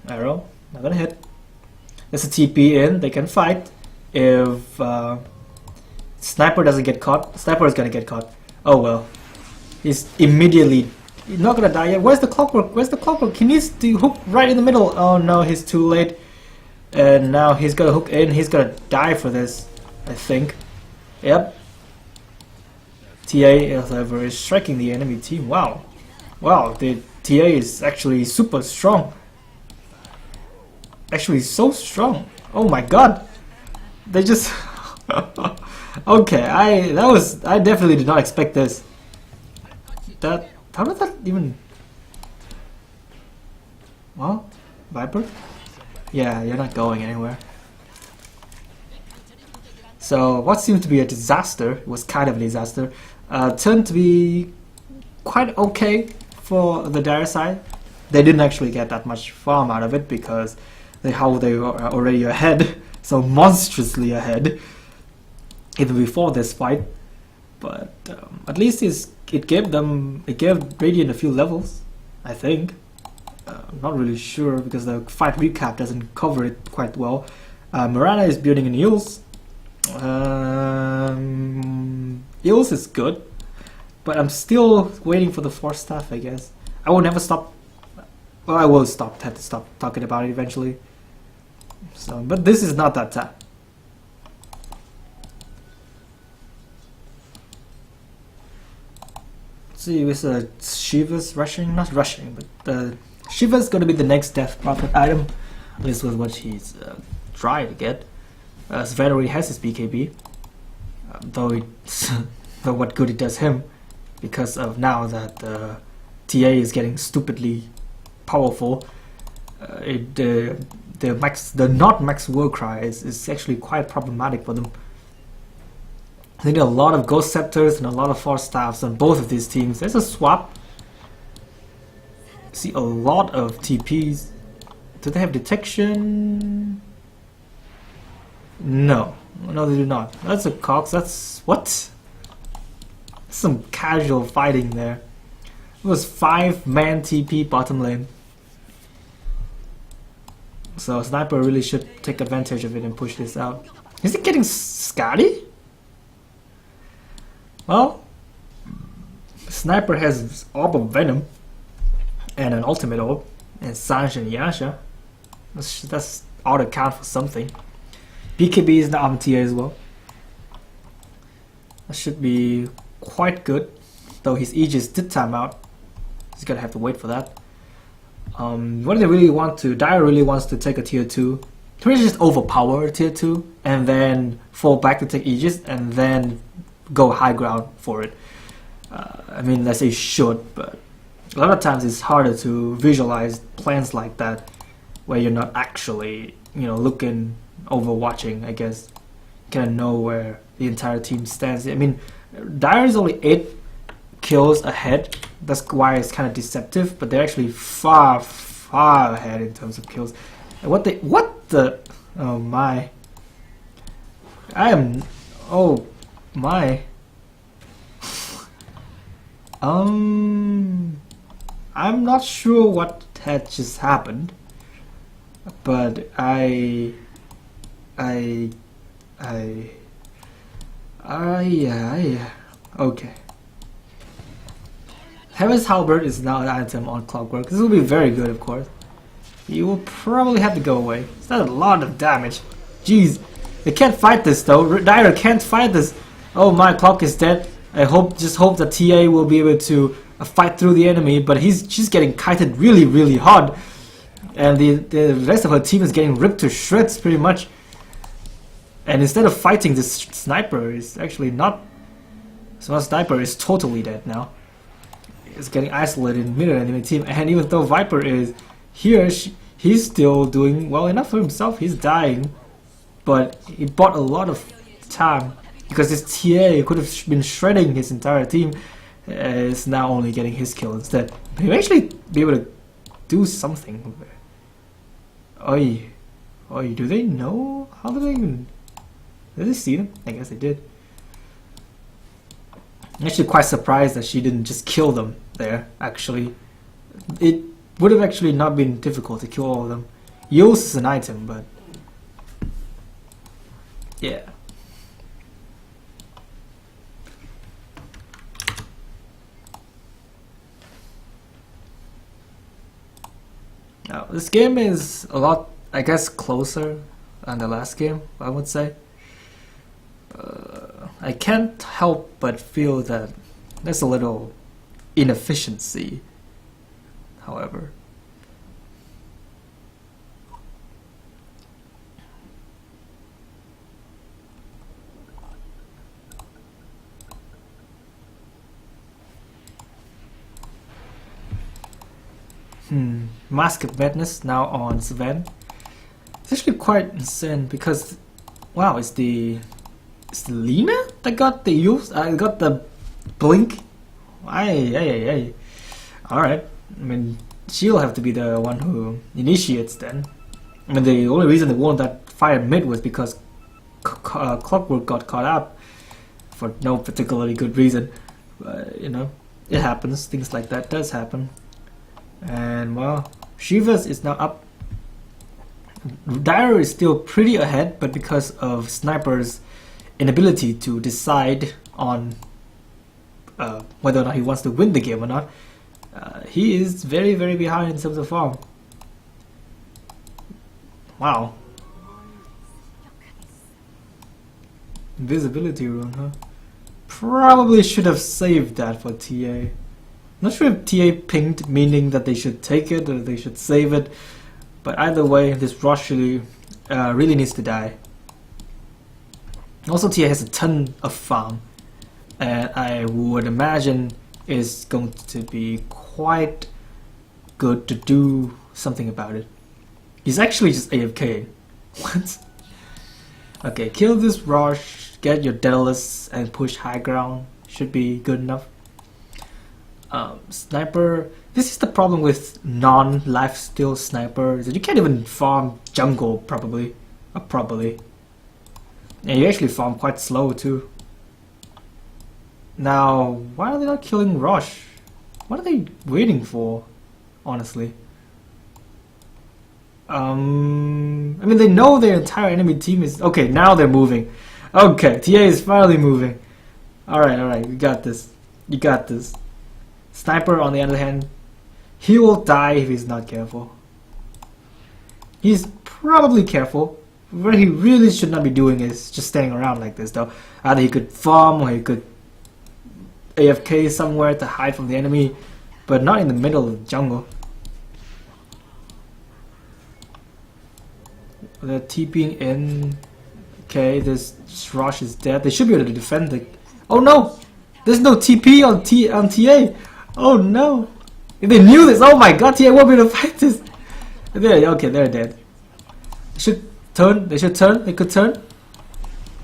Arrow, not gonna hit. There's a TP in. They can fight. If Sniper doesn't get caught, Sniper is gonna get caught. Oh well. He's immediately not gonna die yet. Where's the clockwork? Where's the clockwork? He needs to hook right in the middle. Oh no, he's too late. And now he's gonna hook in. He's gonna die for this, I think. Yep. TA, however, is striking the enemy team. Wow. Wow, the TA is actually super strong. Actually so strong. Oh my god. They just okay, I definitely did not expect this. How did that even? Well, Viper? Yeah, you're not going anywhere. So what seemed to be a disaster, was kind of a disaster, turned to be quite okay for the Dire side. They didn't actually get that much farm out of it because they were already ahead, so monstrously ahead, even before this fight. But at least it gave Radiant a few levels, I think. I'm not really sure because the fight recap doesn't cover it quite well. Mirana is building in Eels. Eels is good, but I'm still waiting for the force staff, I guess. I will never stop. Well, I will have to stop talking about it eventually. So, but this is not that time. Let's see, with Shiva's rushing, not rushing, but Shiva's gonna be the next Death Prophet item. This was what he's trying to get. Sven already has his BKB, though what good it does him, because of now that TA is getting stupidly powerful. The not max war cry is actually quite problematic for them. They need a lot of Ghost Scepters and a lot of Force Staffs on both of these teams. There's a swap. See a lot of TPs. Do they have detection? No, they do not. That's a Cox. That's what? Some casual fighting there. It was 5-man TP bottom lane. So Sniper really should take advantage of it and push this out. Is he getting Scotty? Well, Sniper has Orb of Venom and an ultimate orb, and Sanj and Yasha. That's ought to count for something. BKB is now on TA as well. That should be quite good, though his Aegis did time out. He's gonna have to wait for that. What do they really want to? Dire really wants to take a tier 2. Can we just overpower a tier 2 and then fall back to take Aegis and then go high ground for it? I mean, let's say should, but a lot of times it's harder to visualize plans like that where you're not actually, looking, overwatching, I guess. Kind of know where the entire team stands. I mean, Dire is only 8 kills ahead. That's why it's kind of deceptive, but they're actually far ahead in terms of kills. And what the oh my, oh my, I'm not sure what had just happened, but okay. Heaven's Halberd is now an item on Clockwork. This will be very good, of course. You will probably have to go away. It's not a lot of damage. Jeez. They can't fight this though. Dire can't fight this. Oh my, Clock is dead. I just hope that TA will be able to fight through the enemy, but she's getting kited really hard. And the rest of her team is getting ripped to shreds pretty much. And instead of fighting this sniper, is actually not. So sniper is totally dead now. It's getting isolated in the middle enemy team, and even though Viper is here, he's still doing well enough for himself. He's dying, but he bought a lot of time because his TA could have been shredding his entire team. Is now only getting his kill instead. He may actually be able to do something. Oi, oi! Do they know? How do they even? Did they see them? I guess they did. I'm actually quite surprised that she didn't just kill them there, actually. It would have actually not been difficult to kill all of them. Use is an item, but... yeah. Now, this game is a lot, I guess, closer than the last game, I would say. I can't help but feel that there's a little inefficiency, however. Mask of Madness now on Sven. It's actually quite insane because, wow, it's the Lina that got the use. Got the blink. Alright. I mean, she'll have to be the one who initiates then. I mean, the only reason they won that fire mid was because Clockwork got caught up for no particularly good reason. You know, it happens. Things like that does happen. And well, Shivas is now up. Dire is still pretty ahead, but because of Sniper's inability to decide on whether or not he wants to win the game or not, he is very, very behind in terms of form. Wow. Invisibility rune, huh? Probably should have saved that for TA. Not sure if TA pinged, meaning that they should take it or they should save it, but either way, this rush really needs to die. Also, TA has a ton of farm, and I would imagine is going to be quite good to do something about it. He's actually just AFK. What? Okay, kill this rush, get your Daedalus, and push high ground. Should be good enough. Sniper. This is the problem with non-lifesteal snipers. That you can't even farm jungle probably. And you actually farm quite slow too. Now, why are they not killing Rush? What are they waiting for? Honestly. I mean, they know their entire enemy team is... okay, now they're moving. Okay, TA is finally moving. Alright, you got this. You got this. Sniper, on the other hand, he will die if he's not careful. He's probably careful. What he really should not be doing is just standing around like this, though. Either he could farm or he could AFK somewhere to hide from the enemy, but not in the middle of the jungle. They're TPing in. Okay, this Rush is dead. They should be able to defend the... oh no! There's no TP on TA! Oh no! If they knew this, oh my god, TA won't be able to fight this! Okay, they're dead. They should turn, they could turn.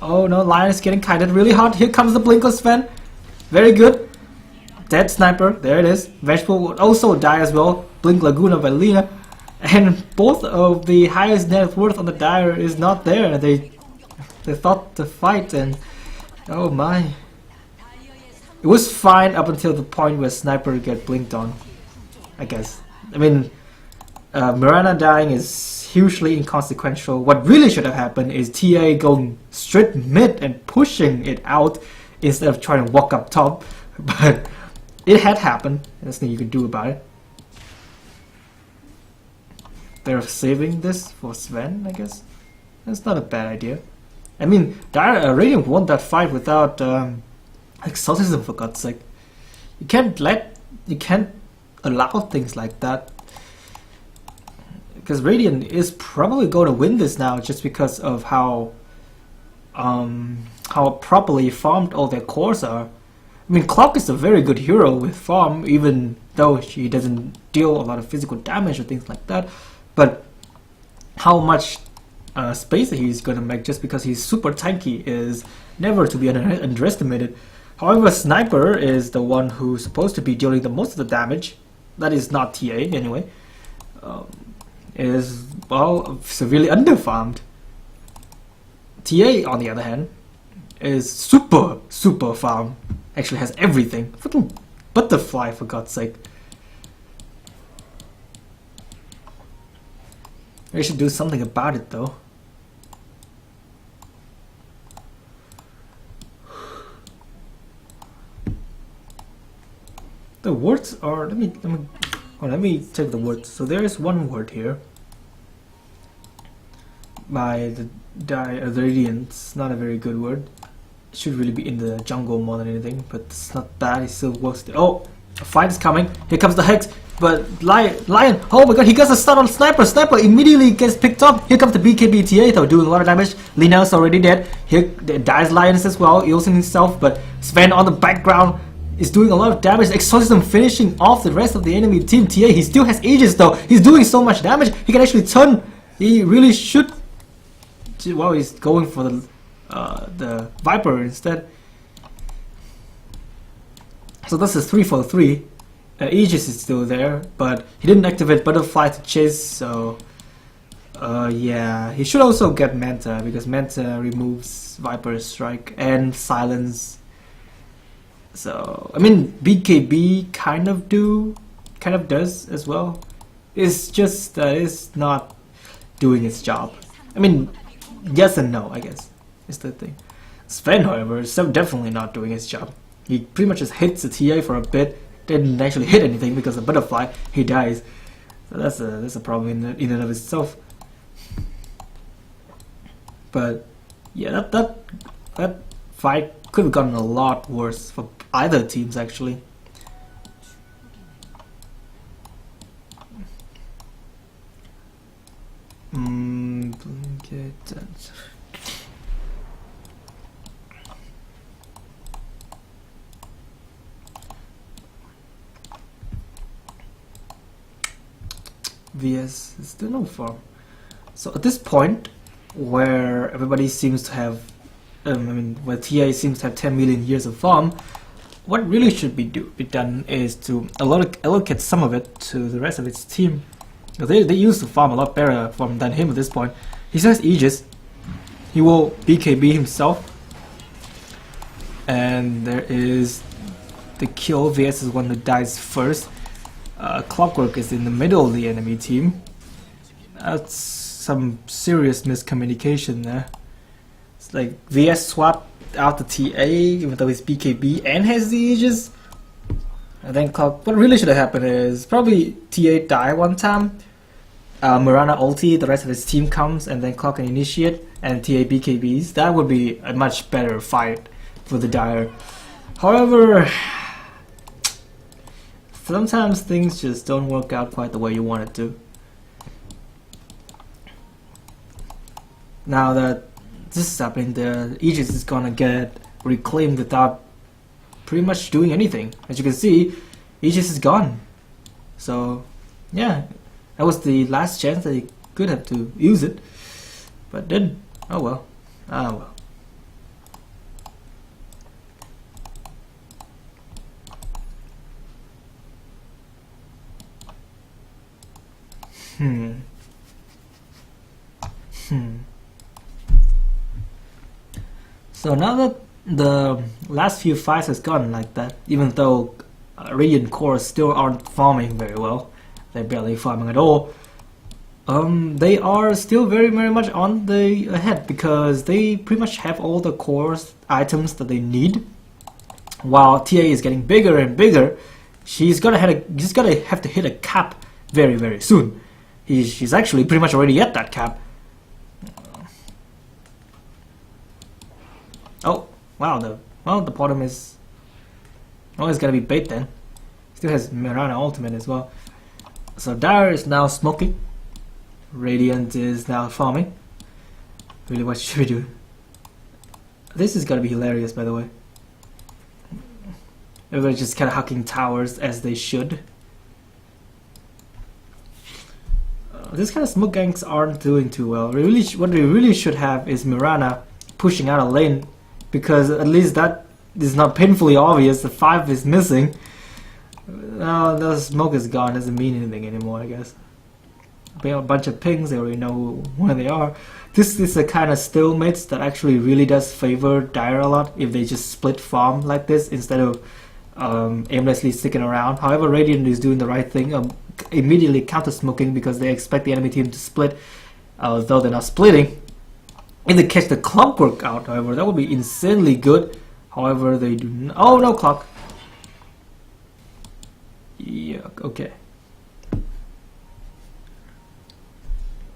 Oh no, Lion is getting kited really hard. Here comes the blink of Sven. Very good. Dead Sniper, there it is. Vengeful would also die as well. Blink Laguna by Lina. And both of the highest net worth on the Dire is not there. They thought to fight, and oh my. It was fine up until the point where Sniper get blinked on, I guess. I mean, Mirana dying is hugely inconsequential. What really should have happened is TA going straight mid and pushing it out instead of trying to walk up top. But it had happened. There's nothing you can do about it. They're saving this for Sven, I guess. That's not a bad idea. I mean, Radiant won that fight without Exotism, for God's sake. You can't allow things like that. Because Radiant is probably going to win this now just because of how how properly farmed all their cores are. I mean, Clock is a very good hero with farm, even though she doesn't deal a lot of physical damage or things like that. But how much space he's gonna make just because he's super tanky is never to be underestimated. However, Sniper is the one who's supposed to be dealing the most of the damage. That is not TA anyway. Is, well, severely underfarmed. TA, on the other hand, is super farm. Actually has everything. Fucking butterfly, for God's sake. We should do something about it though. The words are, let me check the words. So there is one word here by the Radiance. Not a very good word. It should really be in the jungle more than anything, but it's not bad. It still works. Oh, a fight is coming. Here comes the Hex, but Lion. Oh my God, he gets a stun on Sniper. Sniper immediately gets picked up. Here comes the BKBTA though, doing a lot of damage. Lina's already dead. Here dies Lioness as well, using himself, but Sven on the background is doing a lot of damage. Exorcism finishing off the rest of the enemy team. TA, he still has Aegis though. He's doing so much damage. He can actually turn. He really should. Well, he's going for the Viper instead. So this is 3 for 3. Aegis is still there, but he didn't activate Butterfly to chase. So yeah, he should also get Manta because Manta removes Viper's Strike and Silence. So I mean, BKB kind of does as well. It's just that it's not doing its job. I mean, yes and no, I guess is the thing. Sven, however, is so definitely not doing his job. He pretty much just hits the TA for a bit, didn't actually hit anything because of Butterfly. He dies. So that's a problem in and of itself. But yeah, that fight could have gotten a lot worse for either teams actually. VS is still no farm. So at this point, where everybody seems to have, where TA seems to have 10 million years of farm, what really should be done is to allocate some of it to the rest of its team. They used to farm a lot better than him at this point. He has Aegis. He will BKB himself. And there is the kill. VS is one who dies first. Clockwork is in the middle of the enemy team. That's some serious miscommunication there. It's like VS swapped out the TA even though he's BKB and has the Aegis. And then Clock, what really should have happened is probably TA die one time, Mirana ulti, the rest of his team comes, and then Clock can initiate, and TA BKBs. That would be a much better fight for the Dire. However, sometimes things just don't work out quite the way you want it to. Now that this is happening, the Aegis is gonna get reclaimed without pretty much doing anything. As you can see, Aegis is gone. So yeah, that was the last chance that he could have to use it, but didn't. Oh well. Ah well. So now that the last few fights has gone like that, even though Radiant cores still aren't farming very well, they're barely farming at all, they are still very much on the ahead because they pretty much have all the cores items that they need. While TA is getting bigger and bigger, she's gonna have to hit a cap very soon. She's actually pretty much already at that cap. Oh wow, the bottom is always gonna be bait then. Still has Mirana ultimate as well. So Dire is now smoking. Radiant is now farming. Really, what should we do? This is gonna be hilarious, by the way. Everybody's just kind of hucking towers as they should. This kind of smoke ganks aren't doing too well. What we really should have is Mirana pushing out a lane, because at least that is not painfully obvious. The 5 is missing. Now the smoke is gone, doesn't mean anything anymore, I guess. A bunch of pings, they already know where they are. This is a kind of stalemates that actually really does favor Dire a lot if they just split farm like this instead of aimlessly sticking around. However, Radiant is doing the right thing, immediately counter-smoking because they expect the enemy team to split, though they're not splitting. If they catch the clockwork out, however, that would be insanely good. However, they do not. Oh, no clock. Yeah, okay.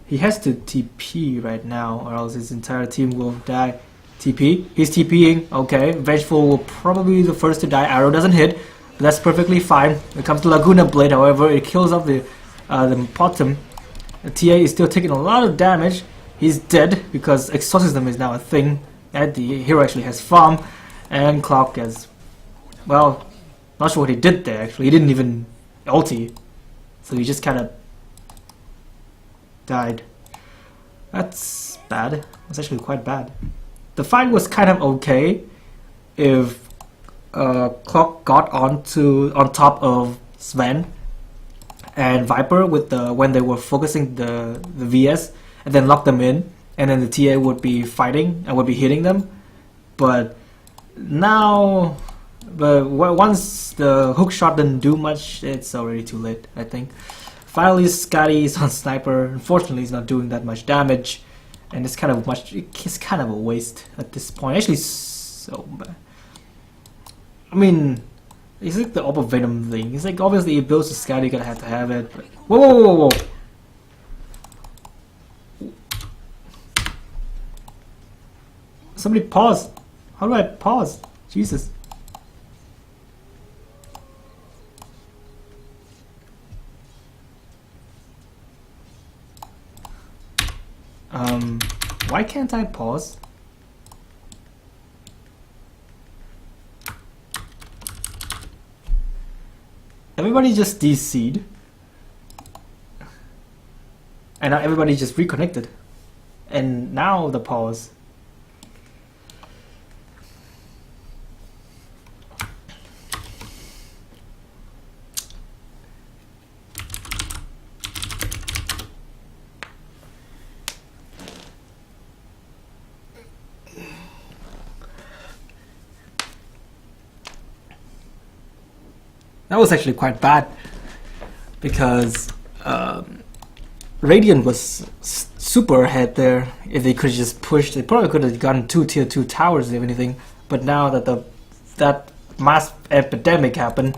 He has to TP right now, or else his entire team will die. TP. He's TPing. Okay. Vengeful will probably be the first to die. Arrow doesn't hit, but that's perfectly fine. When it comes to Laguna Blade, however, it kills off the bottom. The TA is still taking a lot of damage. He's dead because exorcism is now a thing. And the hero actually has farm, and Clock has, well, not sure what he did there actually. He didn't even ulti, so he just kind of died. That's bad. That's actually quite bad. The fight was kind of okay if Clock got on top of Sven and Viper with when they were focusing the VS and then lock them in, and then the TA would be fighting and would be hitting them. But now, once the hook shot didn't do much, it's already too late, I think. Finally, Scotty is on sniper. Unfortunately, he's not doing that much damage, and it's kind of a waste at this point. Actually, so bad. I mean, it's like the Orb of Venom thing. It's like obviously it builds to Scotty, you're gonna have to have it. But whoa, whoa, whoa, whoa! Somebody pause. How do I pause? Jesus. Why can't I pause? Everybody just DC'd. And now everybody just reconnected. And now the pause. That was actually quite bad because Radiant was super ahead there. If they could just push, they probably could have gotten 2 tier 2 towers if anything. But now that that mass epidemic happened,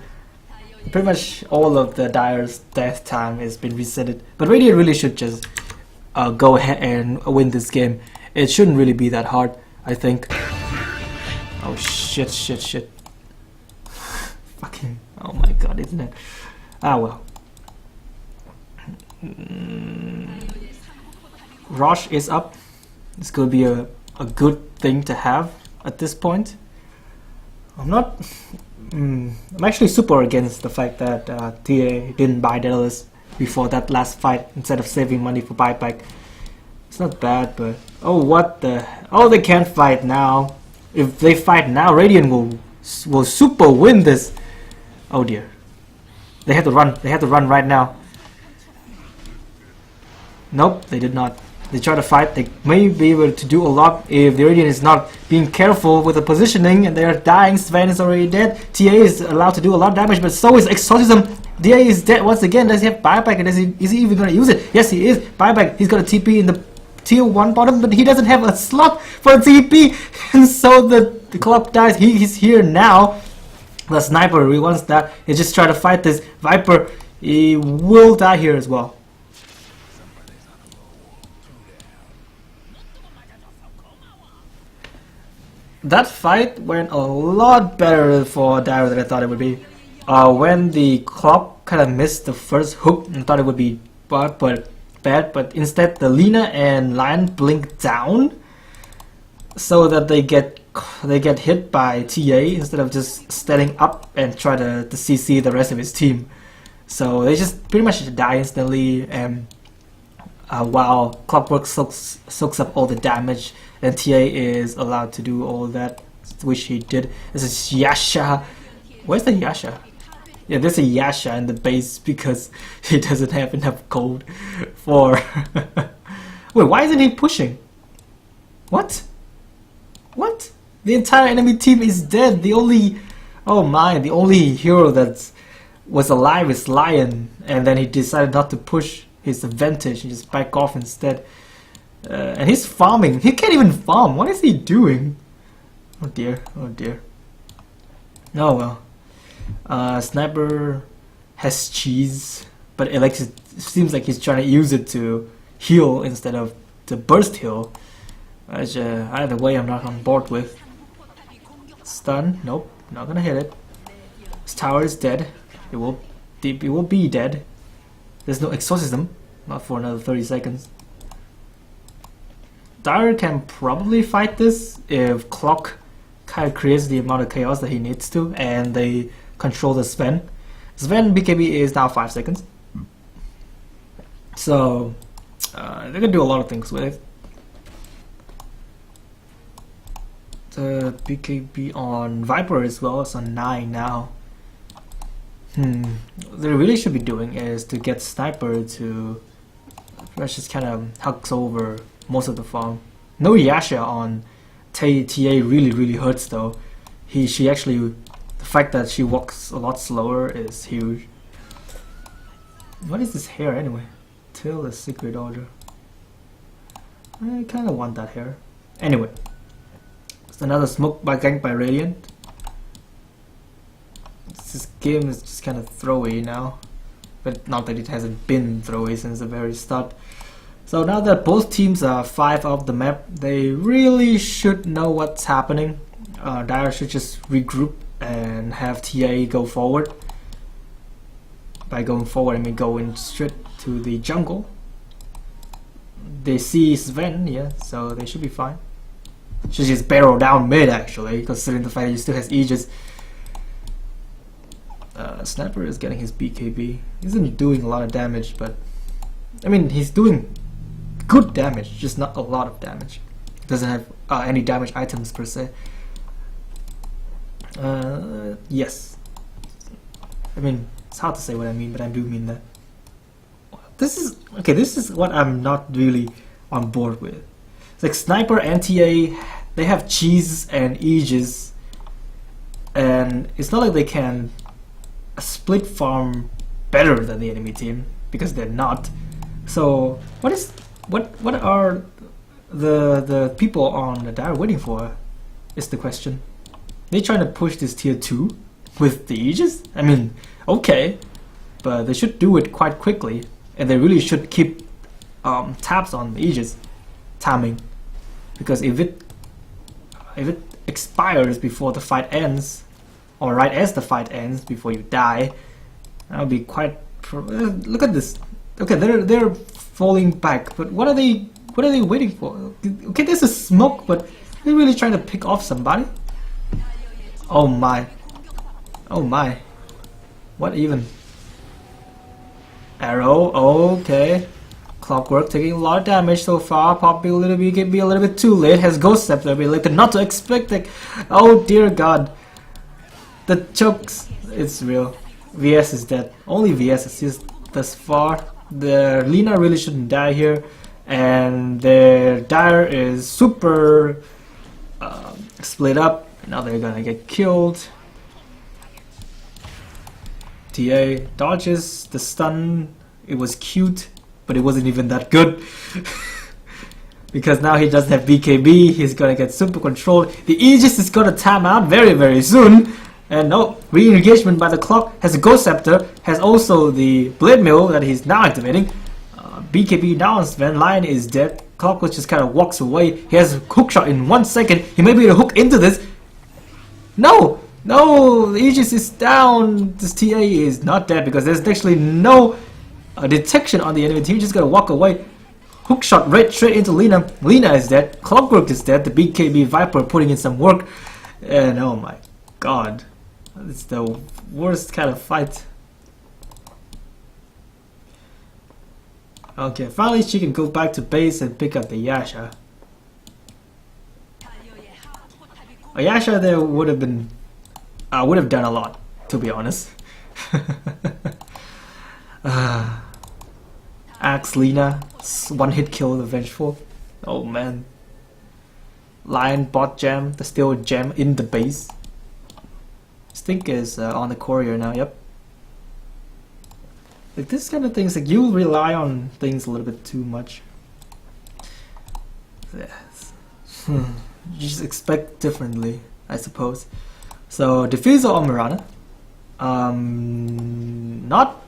pretty much all of the Dire's death time has been resetted. But Radiant really should just go ahead and win this game. It shouldn't really be that hard, I think. Oh shit, shit, shit. Fucking, oh my god, isn't it? Ah well. Rosh is up. It's gonna be a good thing to have at this point. I'm actually super against the fact that TA didn't buy Daedalus before that last fight instead of saving money for buyback. It's not bad, but oh what the, oh they can't fight now. If they fight now, Radiant will super win this. Oh dear. They have to run. They have to run right now. Nope, they did not. They try to fight. They may be able to do a lot if the Radiant is not being careful with the positioning and they are dying. Sven is already dead. TA is allowed to do a lot of damage, but so is Exorcism. TA is dead once again. Does he have buyback? And is he even going to use it? Yes, he is. Buyback. He's got a TP in the tier 1 bottom, but he doesn't have a slot for a TP. And so the club dies. He's here now. The sniper, he wants that. He just try to fight this Viper. He will die here as well. That fight went a lot better for Dire than I thought it would be. When the clock kind of missed the first hook, I thought it would be bad, but instead the Lina and Lion blink down so that they get they get hit by TA instead of just standing up and try to CC the rest of his team. So they just pretty much die instantly, and while Clockwork soaks up all the damage, and TA is allowed to do all that, which he did. This is Yasha. Where's the Yasha? Yeah, there's a Yasha in the base because he doesn't have enough gold for... Wait, why isn't he pushing? What? What? The entire enemy team is dead. The only... Oh my, the only hero that was alive is Lion, and then he decided not to push his advantage and just back off instead. And he's farming. He can't even farm. What is he doing? Oh dear, oh dear. Oh well. Sniper has cheese, but it seems like he's trying to use it to heal instead of to burst heal. Which either way I'm not on board with. Stun, nope, not gonna hit it. This tower is dead. It will be dead. There's no exorcism, not for another 30 seconds. Dire can probably fight this if Clock kind of creates the amount of chaos that he needs to, and they control the Sven. Sven BKB is now 5 seconds. So they can do a lot of things with it. The BKB on Viper as well is on 9 now. What they really should be doing is to get Sniper to just kind of hugs over most of the farm. No Yasha on TA really hurts though. She actually, the fact that she walks a lot slower is huge. What is this hair anyway? Till the secret order. I kind of want that hair. Anyway, it's another smoke by gank by Radiant. This game is just kind of throwaway now, but not that it hasn't been throwaway since the very start. So now that both teams are 5 off the map, they really should know what's happening. Dire should just regroup and have TA go forward. By going forward, I mean going straight to the jungle. They see Sven, yeah, so they should be fine. Should just barrel down mid actually, considering the fact that he still has Aegis. Sniper is getting his BKB. He isn't doing a lot of damage, but I mean he's doing good damage, just not a lot of damage. Doesn't have any damage items per se. Yes. I mean, it's hard to say what I mean, but I do mean that. This is what I'm not really on board with. It's like Sniper and TA, they have cheese and Aegis, and it's not like they can split farm better than the enemy team, because they're not. So what are the people on the Dire waiting for is the question. They trying to push this tier 2 with the Aegis? I mean, okay, but they should do it quite quickly, and they really should keep tabs on the Aegis timing, because if it expires before the fight ends, or right as the fight ends before you die, that would be quite. Look at this. Okay, they're falling back, but what are they waiting for? Okay, there's a smoke, but they're really trying to pick off somebody. Oh my. Oh my. What even? Arrow, okay. Clockwork taking a lot of damage so far. Popping a little bit, can be a little bit too late. Has Ghost Scepter, be like not to expect it. Oh dear god. The chokes, it's real. VS is dead. Only VS is used thus far. The Lina really shouldn't die here, and their Dire is super split up. Now they're gonna get killed. TA dodges the stun. It was cute, but it wasn't even that good. Because now he doesn't have BKB, he's gonna get super controlled. The Aegis is gonna time out very soon. And no, re-engagement by the Clock, has a Ghost Scepter, has also the Blade Mill that he's now activating. BKB down, Sven Lion is dead. Clock just kind of walks away. He has a hook shot in 1 second. He may be able to hook into this. No! No! The Aegis is down. This TA is not dead because there's actually no detection on the enemy team. Just gotta walk away. Hook shot right straight into Lina. Lina is dead. Clockwork is dead. The BKB Viper putting in some work. And oh my god. It's the worst kind of fight. Okay, finally she can go back to base and pick up the Yasha. A Yasha there would have been... would have done a lot, to be honest. Axe Lina, one hit kill the Vengeful. Oh man. Lion bot jam, the still jam in the base. Stink is on the courier now, yep. Like this kind of things, like you rely on things a little bit too much. Yes. You just expect differently, I suppose. So Diffusal on Mirana. Not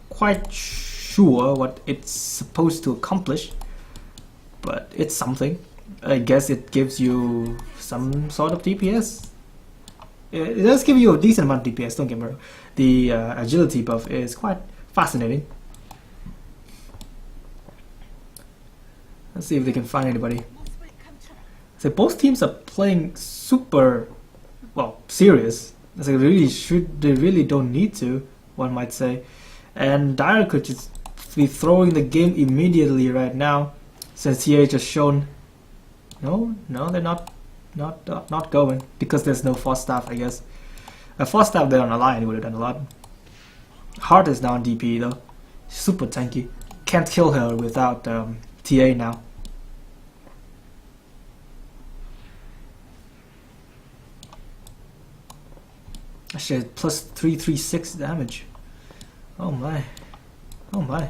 quite sure what it's supposed to accomplish, but it's something. I guess it gives you some sort of DPS. It does give you a decent amount of DPS, don't get me wrong. The agility buff is quite fascinating. Let's see if they can find anybody. So both teams are playing super, well, serious. So they really don't need to, one might say. And Dire could just be throwing the game immediately right now, since CA just shown. No, they're not going because there's no Force Staff, I guess. A Force Staff there on a line would have done a lot. Heart is now on DP though, super tanky. Can't kill her without TA now. Actually, plus 336 damage. Oh my. Oh my.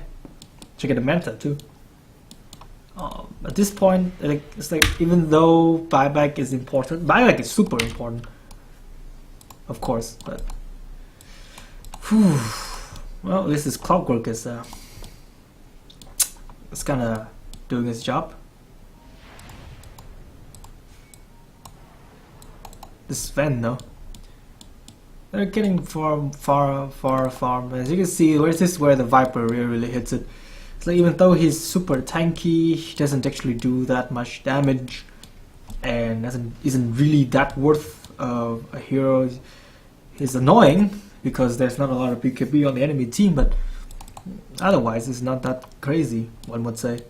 Check out the Manta too. At this point, it's like even though buyback is important, buyback is super important, of course. But whew, well, this is Clockwork is it's kind of doing its job. This Sven though. They're getting far. As you can see, this is where the Viper really hits it. It's like even though he's super tanky, he doesn't actually do that much damage, and isn't really that worth a hero. He's annoying because there's not a lot of BKB on the enemy team, but otherwise it's not that crazy, one would say.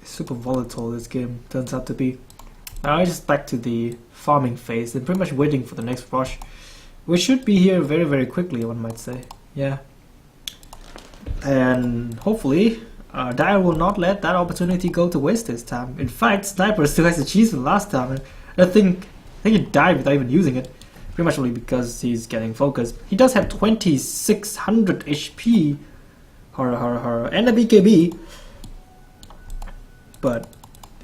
Super volatile this game turns out to be. Now just back to the farming phase and pretty much waiting for the next rush. We should be here very quickly, one might say. Yeah. And hopefully Dire will not let that opportunity go to waste this time. In fact, Sniper still has the cheese from last time, and I think he died without even using it. Pretty much only because he's getting focused. He does have 2600 HP and a BKB, but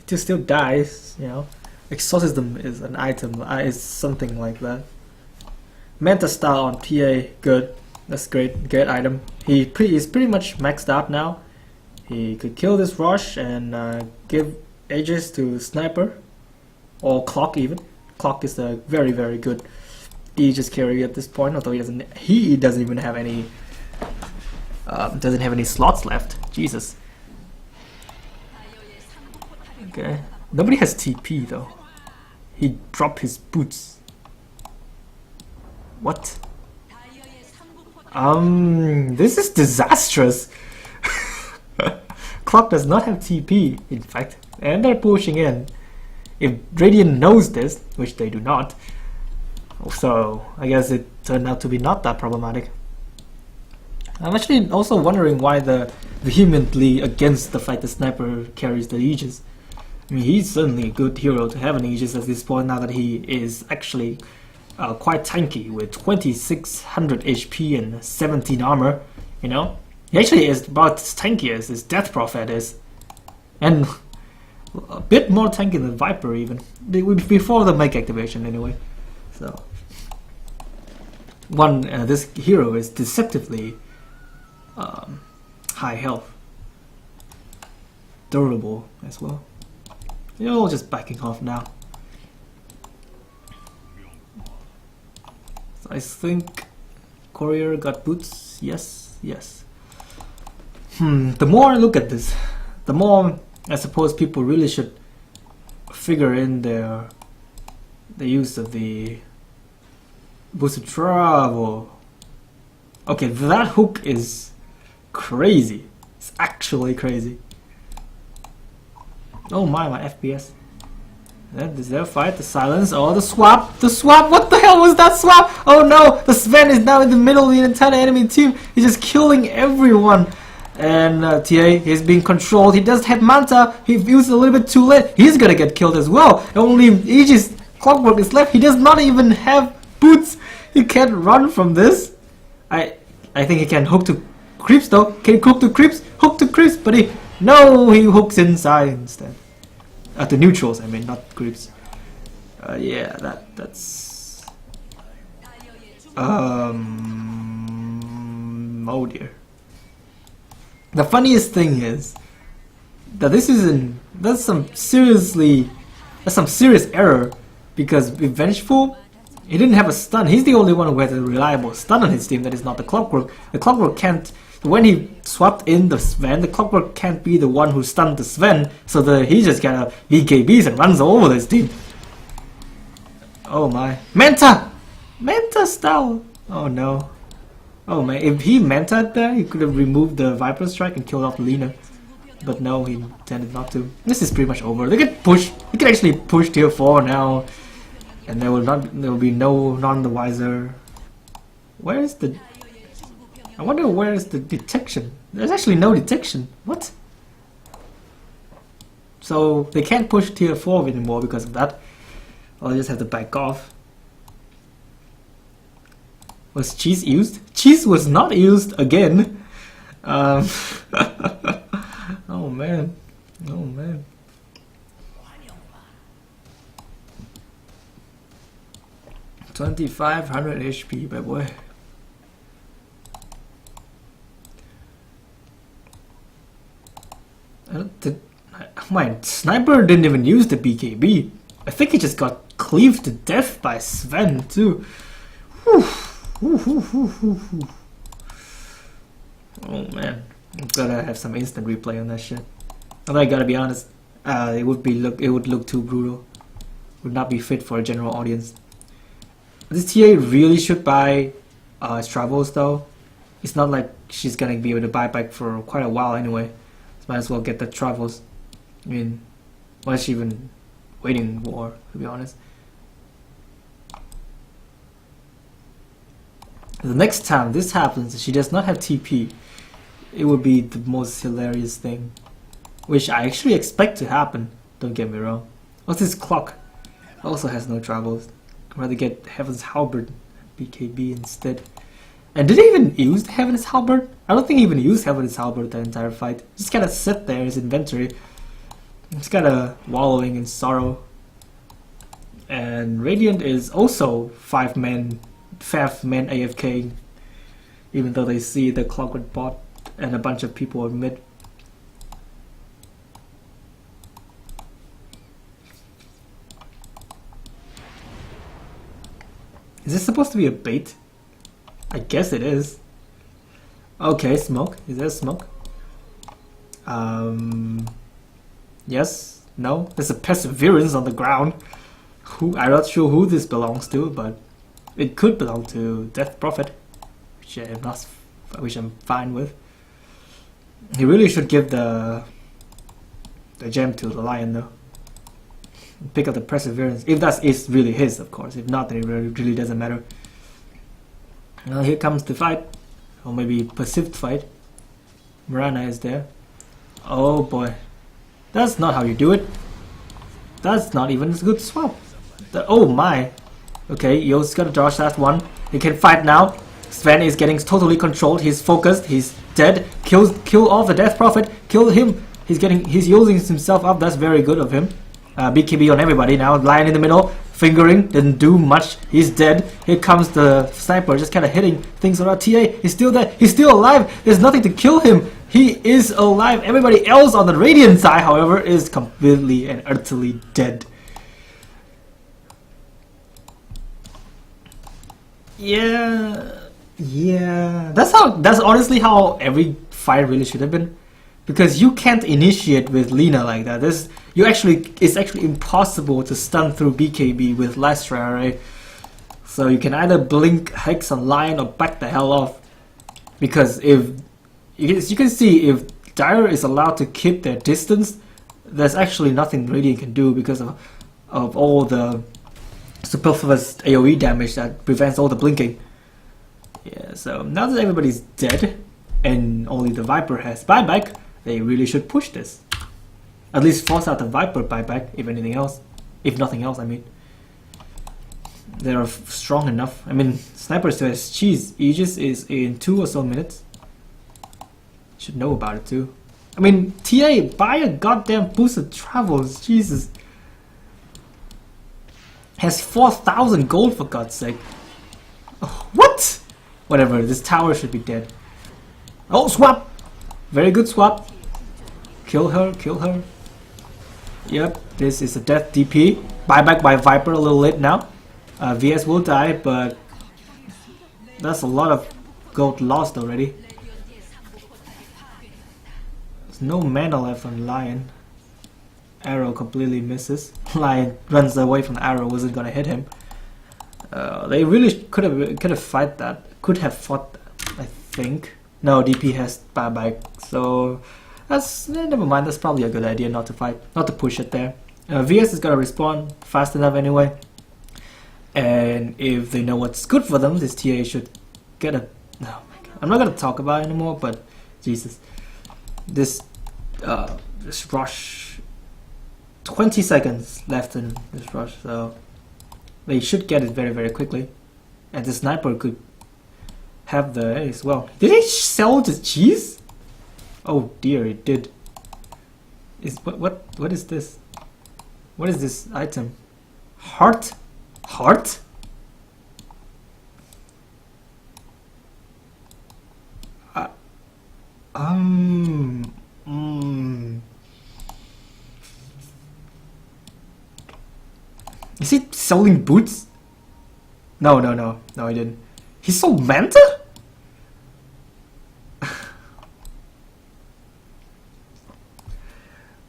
it still dies, you know. Exorcism is an item, is something like that. Manta style on PA, good. That's great item. He is pretty much maxed out now. He could kill this rush and give Aegis to Sniper, or Clock even. Clock is a very good Aegis carry at this point, although he doesn't even have any slots left. Jesus. Okay. Nobody has TP though. He dropped his boots. What? This is disastrous. Clock does not have TP, in fact, and they're pushing in. If Radiant knows this, which they do not, so I guess it turned out to be not that problematic. I'm actually also wondering why they're vehemently against the fact that Sniper carries the Aegis. I mean, he's certainly a good hero to have an Aegis at this point, now that he is actually quite tanky with 2600 HP and 17 armor, you know? He actually is about as tanky as his Death Prophet is. And a bit more tanky than Viper even. Before the make activation anyway. So this hero is deceptively high health. durable as well. You're all just backing off now. So I think Courier got boots. Yes, yes. The more I look at this, the more I suppose people really should figure in the use of the boosted travel. Okay, that hook is crazy. It's actually crazy. Oh my FPS. Is there a fight? The silence? Oh, the swap! The swap! What the hell was that swap? Oh no! The Sven is now in the middle of the entire enemy team. He's just killing everyone. And TA is being controlled. He does have Manta. He used a little bit too late. He's gonna get killed as well. Only Aegis Clockwork is left. He does not even have boots. He can't run from this. I think he can hook to creeps though. Can he hook to creeps? Hook to creeps, but he hooks inside instead. To neutrals, I mean, not creeps. Yeah, that's oh dear. The funniest thing is that that's some serious error, because with Vengeful, he didn't have a stun. He's the only one who has a reliable stun on his team that is not the Clockwork. The Clockwork can't, when he swapped in the Sven, the Clockwork can't be the one who stunned the Sven, so he just kind of BKBs and runs all over his team. Oh my. Manta! Manta style! Oh no. Oh man, if he Manta'd there, he could have removed the Viper Strike and killed off Lina. But no, he intended not to. This is pretty much over. They can push. They can actually push tier 4 now, and there will be no none the wiser. Where is the? I wonder where is the detection. There's actually no detection. What? So they can't push tier 4 anymore because of that. I'll just have to back off. Was cheese used? Cheese was not used again. Oh man. Oh man. $2,500 HP, my boy. My sniper didn't even use the BKB. I think he just got cleaved to death by Sven too. Whew. Oh man, I'm gonna have some instant replay on that shit. Although I gotta be honest, it would look too brutal. Would not be fit for a general audience. This TA really should buy his travels though. It's not like she's gonna be able to buy back for quite a while anyway. So might as well get the travels. I mean, why is she even waiting war, to be honest? The next time this happens, she does not have TP. It would be the most hilarious thing, which I actually expect to happen. Don't get me wrong. What's this clock? Also has no travels. I'd rather get Heaven's Halberd BKB instead. And did he even use the Heaven's Halberd? I don't think he even used Heaven's Halberd the entire fight. Just kind of sit there in his inventory. Just kind of wallowing in sorrow. And Radiant is also 5 men AFK, even though they see the Clockwork bot and a bunch of people in mid. Is this supposed to be a bait? I guess it is. Okay, smoke. Is there smoke? Yes. No. There's a Perseverance on the ground. I'm not sure who this belongs to, but it could belong to Death Prophet, which I'm fine with. He really should give the gem to the lion though. Pick up the Perseverance, if that is really his, of course. If not, then it really doesn't matter. Now here comes the fight, or maybe perceived fight. Mirana is there. Oh boy, that's not how you do it. That's not even a good swap. Oh my. Okay, Yo's gotta dodge that one. He can fight now. Sven is getting totally controlled. He's focused. He's dead. Kill off the Death Prophet. Kill him. He's using himself up. That's very good of him. BKB on everybody now. Lion in the middle. Fingering, didn't do much. He's dead. Here comes the sniper, just kind of hitting things around. TA, he's still there. He's still alive. There's nothing to kill him. He is alive. Everybody else on the Radiant side, however, is completely and utterly dead. Yeah. That's honestly how every fight really should have been. Because you can't initiate with Lina like that. It's actually impossible to stun through BKB with Lastra array. So you can either blink Hex on Lion or back the hell off. Because if you can see, if Dire is allowed to keep their distance, there's actually nothing Radiant can do because of all the superfluous AoE damage that prevents all the blinking. Yeah, so now that everybody's dead and only the Viper has buyback, they really should push this. At least force out the Viper buyback, if anything else. If nothing else, I mean. They're strong enough. I mean, Sniper still has cheese. Aegis is in 2 or so minutes. Should know about it too. I mean, TA, buy a goddamn boost of travels. Jesus. Has 4,000 gold for God's sake. Oh, what? Whatever, this tower should be dead. Oh, swap! Very good swap. Kill her, kill her. Yep, this is a death DP. Buyback by Viper a little late now. VS will die, but that's a lot of gold lost already. There's no mana left on Lion. Arrow completely misses. Lion runs away from the arrow, wasn't gonna hit him. They really could have fought that. Could have fought that, I think. No, DP has buyback, so that's never mind. That's probably a good idea not to fight, not to push it there. VS is gonna respawn fast enough anyway, and if they know what's good for them, this TA should get a. Oh my God. I'm not gonna talk about it anymore, but Jesus, this rush. 20 seconds left in this rush, so they should get it very, very quickly. And the sniper could have the ace. Well, did he sell the cheese? Oh dear, it did. What is this? What is this item? Heart? Heart? Is he selling boots? No, he didn't. He sold Manta?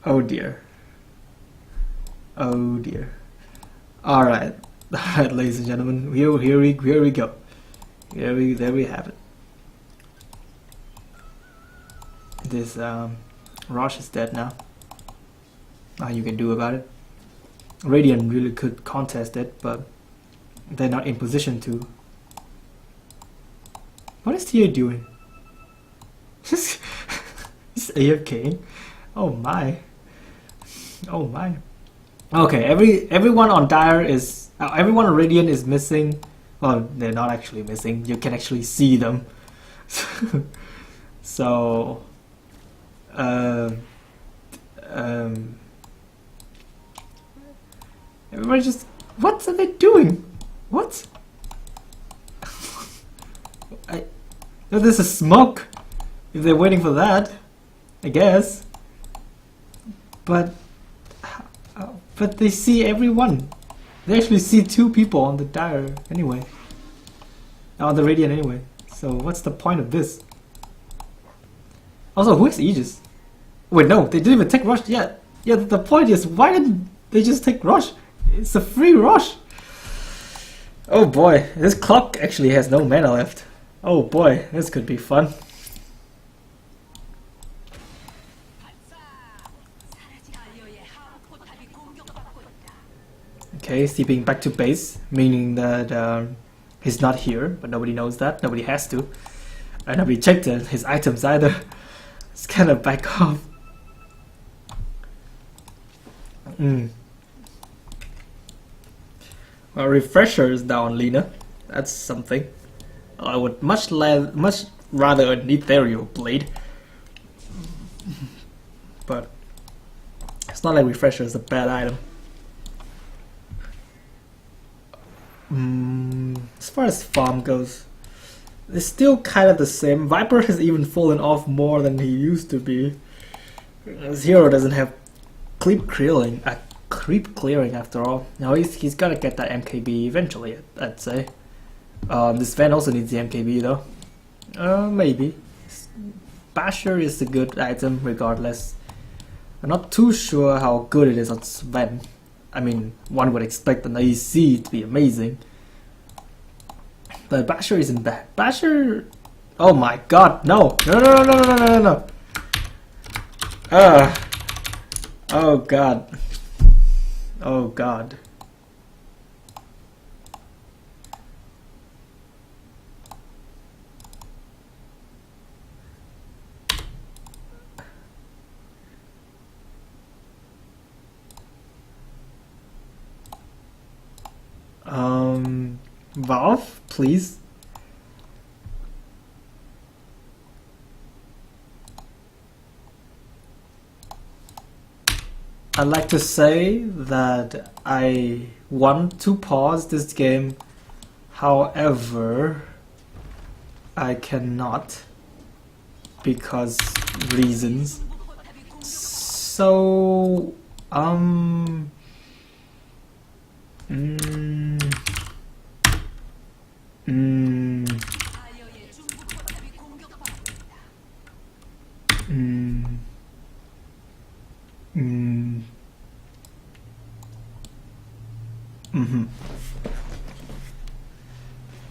Oh dear. Oh dear. Alright, ladies and gentlemen, here we go. There we have it. This Rosh is dead now. Nothing you can do about it. Radiant really could contest it, but they're not in position to. What is TA doing? He's AFK. Oh my. Oh my. Okay, everyone on Dire is everyone on Radiant is missing. Well, they're not actually missing. You can actually see them. So everybody just, what are they doing? What? No, there's a smoke. If they're waiting for that, I guess. But they see everyone. They actually see 2 people on the Dire anyway. On the Radiant anyway. So what's the point of this? Also, who is Aegis? Wait, no, they didn't even take Rush yet. Yeah, the point is, why didn't they just take Rush? It's a free Rush. Oh boy, this clock actually has no mana left. Oh boy, this could be fun. Okay, steeping back to base, meaning that he's not here, but nobody knows that. Nobody has to. And nobody checked his items either. It's kind of back off. Well, refresher is down, Lina. That's something. I would much rather an ethereal blade. But it's not like refresher is a bad item. As far as farm goes, it's still kind of the same. Viper has even fallen off more than he used to be. His hero doesn't have creep clearing after all. Now he's gonna get that MKB eventually, I'd say. This Van also needs the MKB though. Maybe. Basher is a good item regardless. I'm not too sure how good it is on Sven. I mean, one would expect an AC to be amazing. But Basher isn't bad. Basher... Oh my god, no! No. Oh god. Oh god. Valve, please. I'd like to say that I want to pause this game, however, I cannot because reasons. So,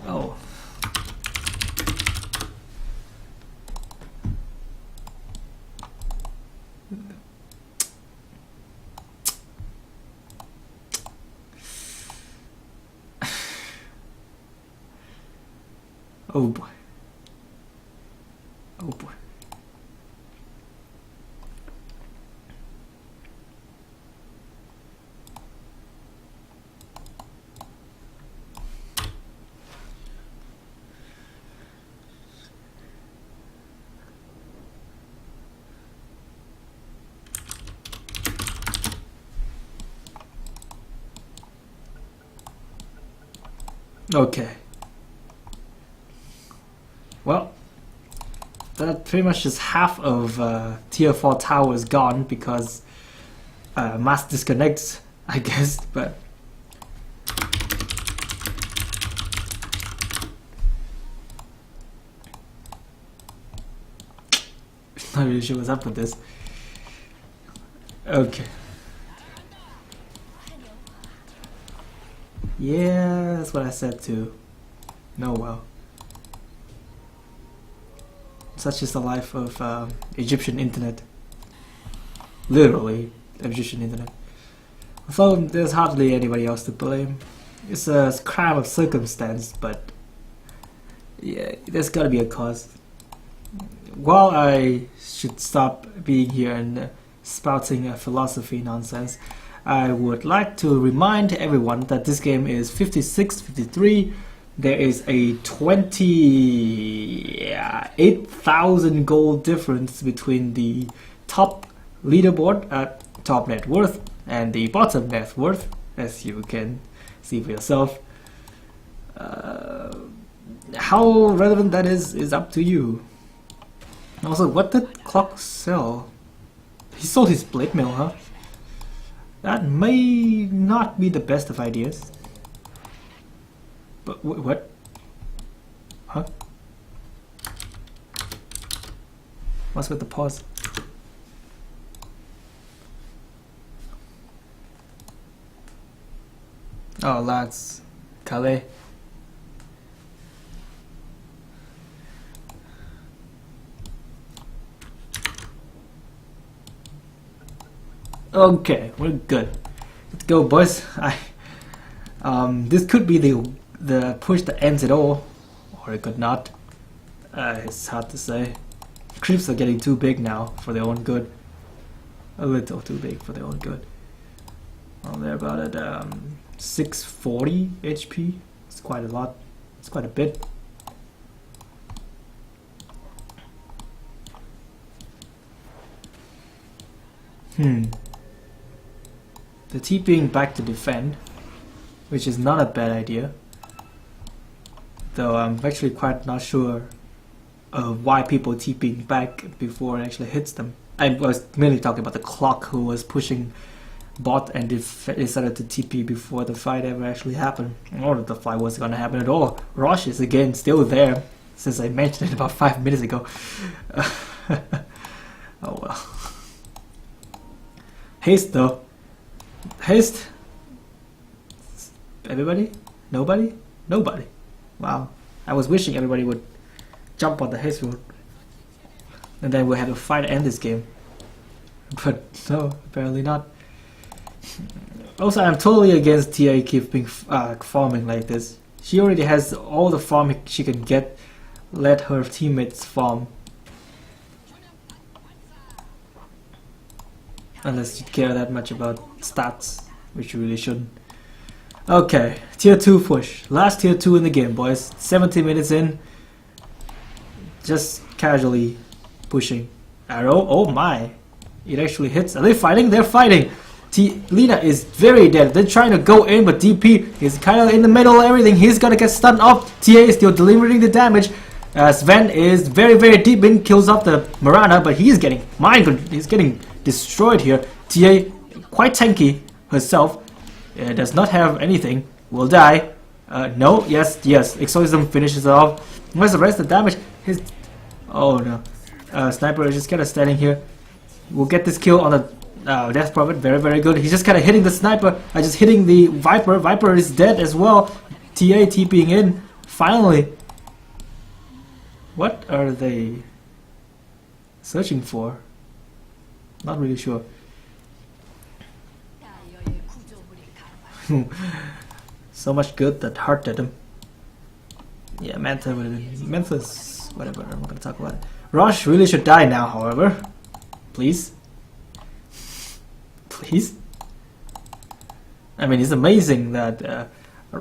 Oh. Oh boy. Oh boy. Okay. Well, that pretty much is half of tier 4 towers gone because mass disconnects, I guess, but not really sure what's up with this. Okay. Yeah, that's what I said too. No, well. Such is the life of Egyptian internet. Literally, Egyptian internet. Although there's hardly anybody else to blame. It's a crime of circumstance, but yeah, there's gotta be a cause. While I should stop being here and spouting philosophy nonsense, I would like to remind everyone that this game is 56-53. There is a 28,000 gold difference between the top leaderboard at top net worth and the bottom net worth, as you can see for yourself. How relevant that is up to you. Also, what did Clock sell? He sold his blade mill, huh? That may not be the best of ideas. But what? Huh? What's with the pause? Oh, lads. Calais. Okay, we're good. Let's go, boys. This could be the push that ends it all, or it could not. It's hard to say. Creeps are getting too big now for their own good. A little too big for their own good. Well, they're about at 640 HP. It's quite a lot. It's quite a bit. The TPing back to defend, which is not a bad idea. though I'm actually quite not sure why people TPing back before it actually hits them. I was mainly talking about the clock who was pushing bot and decided to TP before the fight ever actually happened. Or the fight wasn't gonna happen at all. Rosh is again still there, since I mentioned it about 5 minutes ago. Oh well. Haste though. Haste. Everybody? Nobody? Nobody. Wow. I was wishing everybody would jump on the haste route. And then we'll have a fight to end this game. But no, apparently not. Also, I'm totally against TA keeping farming like this. She already has all the farming she can get. Let her teammates farm. Unless you care that much about stats, which you really shouldn't. Okay, tier 2 push. Last tier 2 in the game, boys. 70 minutes in. Just casually pushing. Arrow, oh my. It actually hits. Are they fighting? They're fighting. Lina is very dead. They're trying to go in, but DP is kind of in the middle of everything. He's gonna get stunned off. TA is still delivering the damage. Sven is very, very deep in, kills off the Mirana, but he's getting he's getting destroyed here. TA quite tanky herself. Does not have anything. Will die. No. Yes. Yes. Exorcism finishes it off. Where's the rest of the damage? Oh no. Sniper is just kind of standing here. We'll get this kill on the Death Prophet. Very, very good. He's just kind of hitting the sniper. Just hitting the Viper. Viper is dead as well. TA TPing in. Finally. What are they searching for? Not really sure. So much good that Heart did him. Yeah, Memphis, whatever, I'm not gonna talk about it. Rosh really should die now, however. Please. Please. I mean, it's amazing that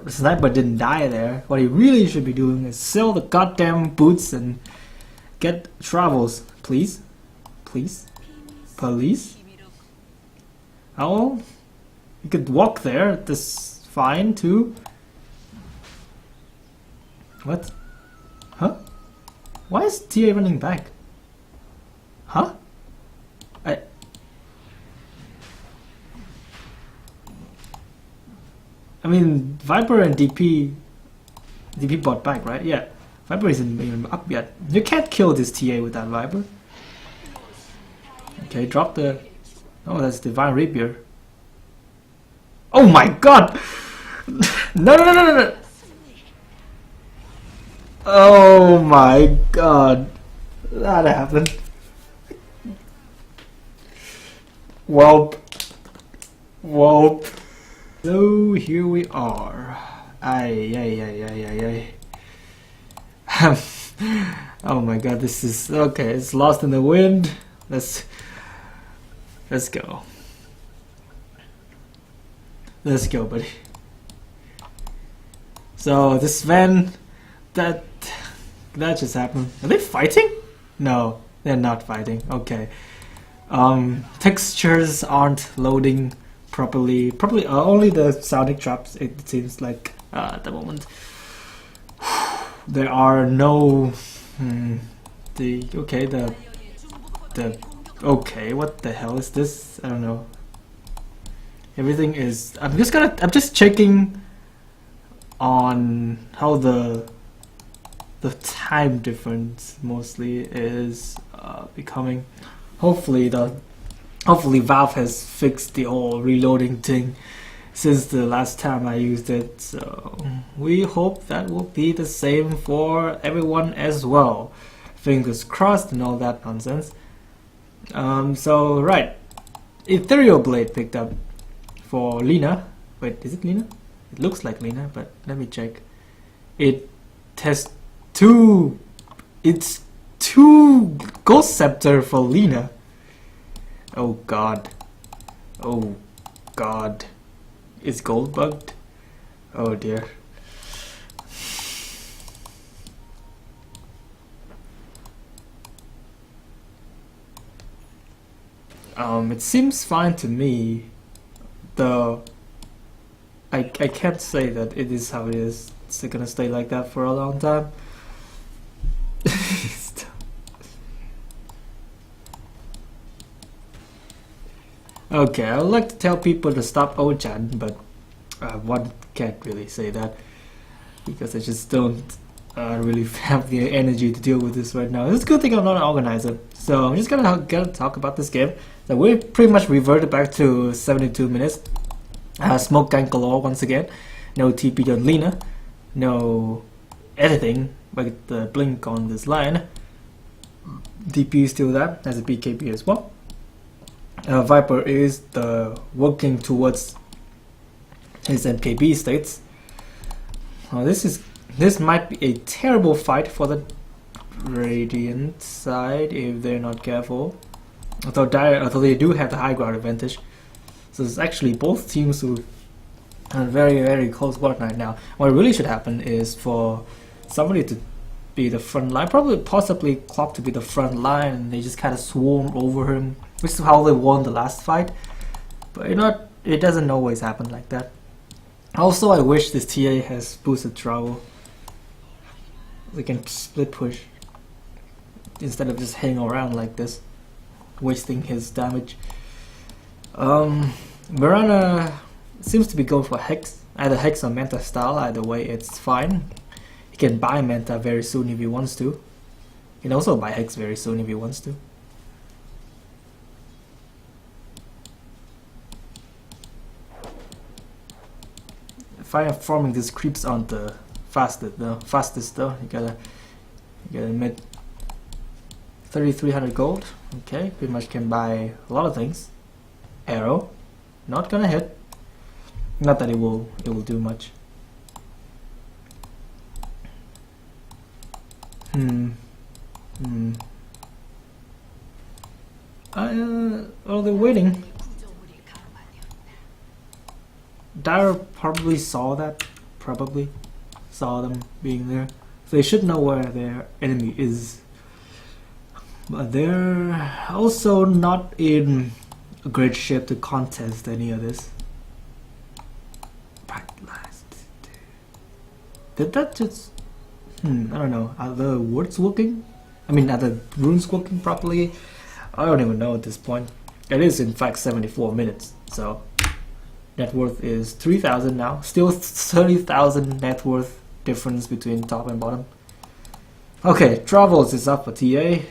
Sniper didn't die there. What he really should be doing is sell the goddamn boots and get travels. Please. Please. Police. Oh, you could walk there. That's fine too. What? Huh? Why is TA running back? Huh? I mean, Viper and DP bought back, right? Yeah. Viper isn't even up yet. You can't kill this TA with that Viper. Okay, drop the... Oh, that's Divine Rapier. Oh my god! No, no, no, no, no! Oh my god. That happened. Welp. Welp. So here we are. Ay. Oh my god, this is okay. It's lost in the wind. Let's go. Let's go, buddy. So this Sven, that just happened. Are they fighting? No, they're not fighting. Okay. Textures aren't loading properly. Probably only the sounding traps. It seems like at the moment. There are no okay, what the hell is this? I don't know. Everything is I'm just checking on how the time difference mostly is becoming. Hopefully Valve has fixed the whole reloading thing since the last time I used it, so we hope that will be the same for everyone as well. Fingers crossed and all that nonsense. So right, Ethereal Blade picked up for Lina. Wait, is it Lina? It looks like Lina, but let me check. It has it's two Ghost Scepter for Lina. Oh god. Oh god. Is gold bugged? Oh dear. It seems fine to me, though I can't say that it is how it is. Is it gonna stay like that for a long time? Okay, I would like to tell people to stop Ochan, but one can't really say that because I just don't really have the energy to deal with this right now. It's a good thing I'm not an organizer. So I'm just gonna talk about this game. So we pretty much reverted back to 72 minutes. Smoke gang galore once again. No TP on Lena. No anything but the blink on this line. DP is still there as a BKB as well. Viper is working towards his MKB states. This might be a terrible fight for the Radiant side if they're not careful. Although they do have the high ground advantage, so it's actually both teams who are very close one right now. What really should happen is for somebody to be the front line, possibly Clock to be the front line, and they just kind of swarm over him, which is how they won the last fight. But it doesn't always happen like that. Also, I wish this TA has boosted travel. They can split push instead of just hanging around like this, wasting his damage. Mirana seems to be going for Hex, either Hex or Manta style. Either way, it's fine. He can buy Manta very soon if he wants to. He can also buy Hex very soon if he wants to. Farming these creeps aren't the fastest though. You gotta admit. 3,300 gold. Okay, pretty much can buy a lot of things. Arrow, not gonna hit. Not that it will do much. Well, they're waiting. Dire probably saw that. Probably saw them being there. So they should know where their enemy is. But they're also not in a great shape to contest any of this. Did that just... I don't know. Are the words working? I mean, are the runes working properly? I don't even know at this point. It is in fact 74 minutes, so net worth is 3,000 now. Still 30,000 net worth difference between top and bottom. Okay, Travels is up for TA.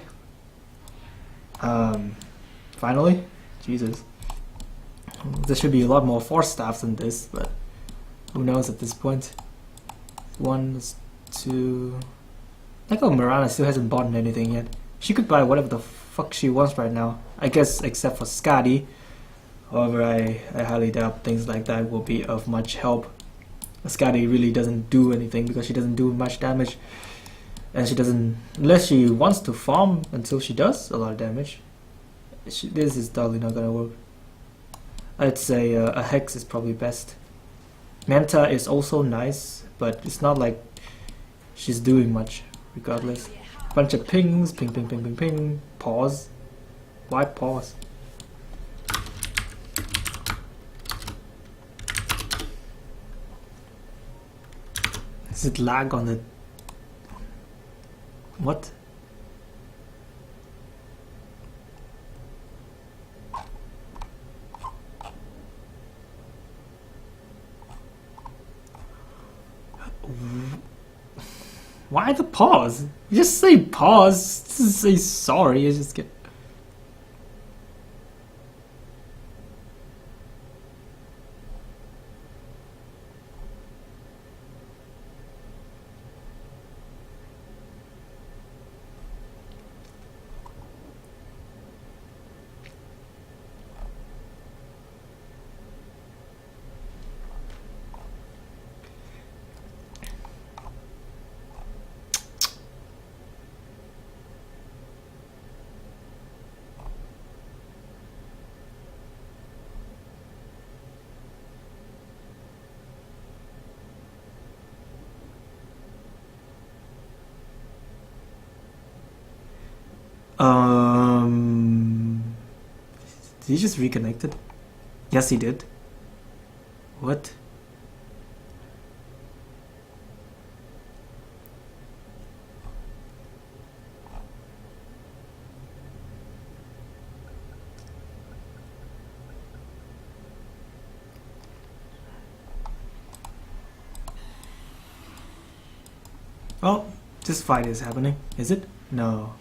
Finally, Jesus. There should be a lot more force staffs than this, but who knows at this point. 1, 2. I think Mirana still hasn't bought anything yet. She could buy whatever the fuck she wants right now, I guess, except for Skadi. However, I highly doubt things like that will be of much help. Skadi really doesn't do anything because she doesn't do much damage, and she doesn't, unless she wants to farm until she does a lot of damage. This is totally not gonna work. I'd say a Hex is probably best. Manta is also nice, but it's not like she's doing much regardless. Bunch of pings, ping ping ping ping ping. Pause. Why pause? Is it lag on the... What? Why the pause? You just say pause, just say sorry, you just get... Did he just reconnected? Yes, he did. What? Oh, this fight is happening. Is it? No.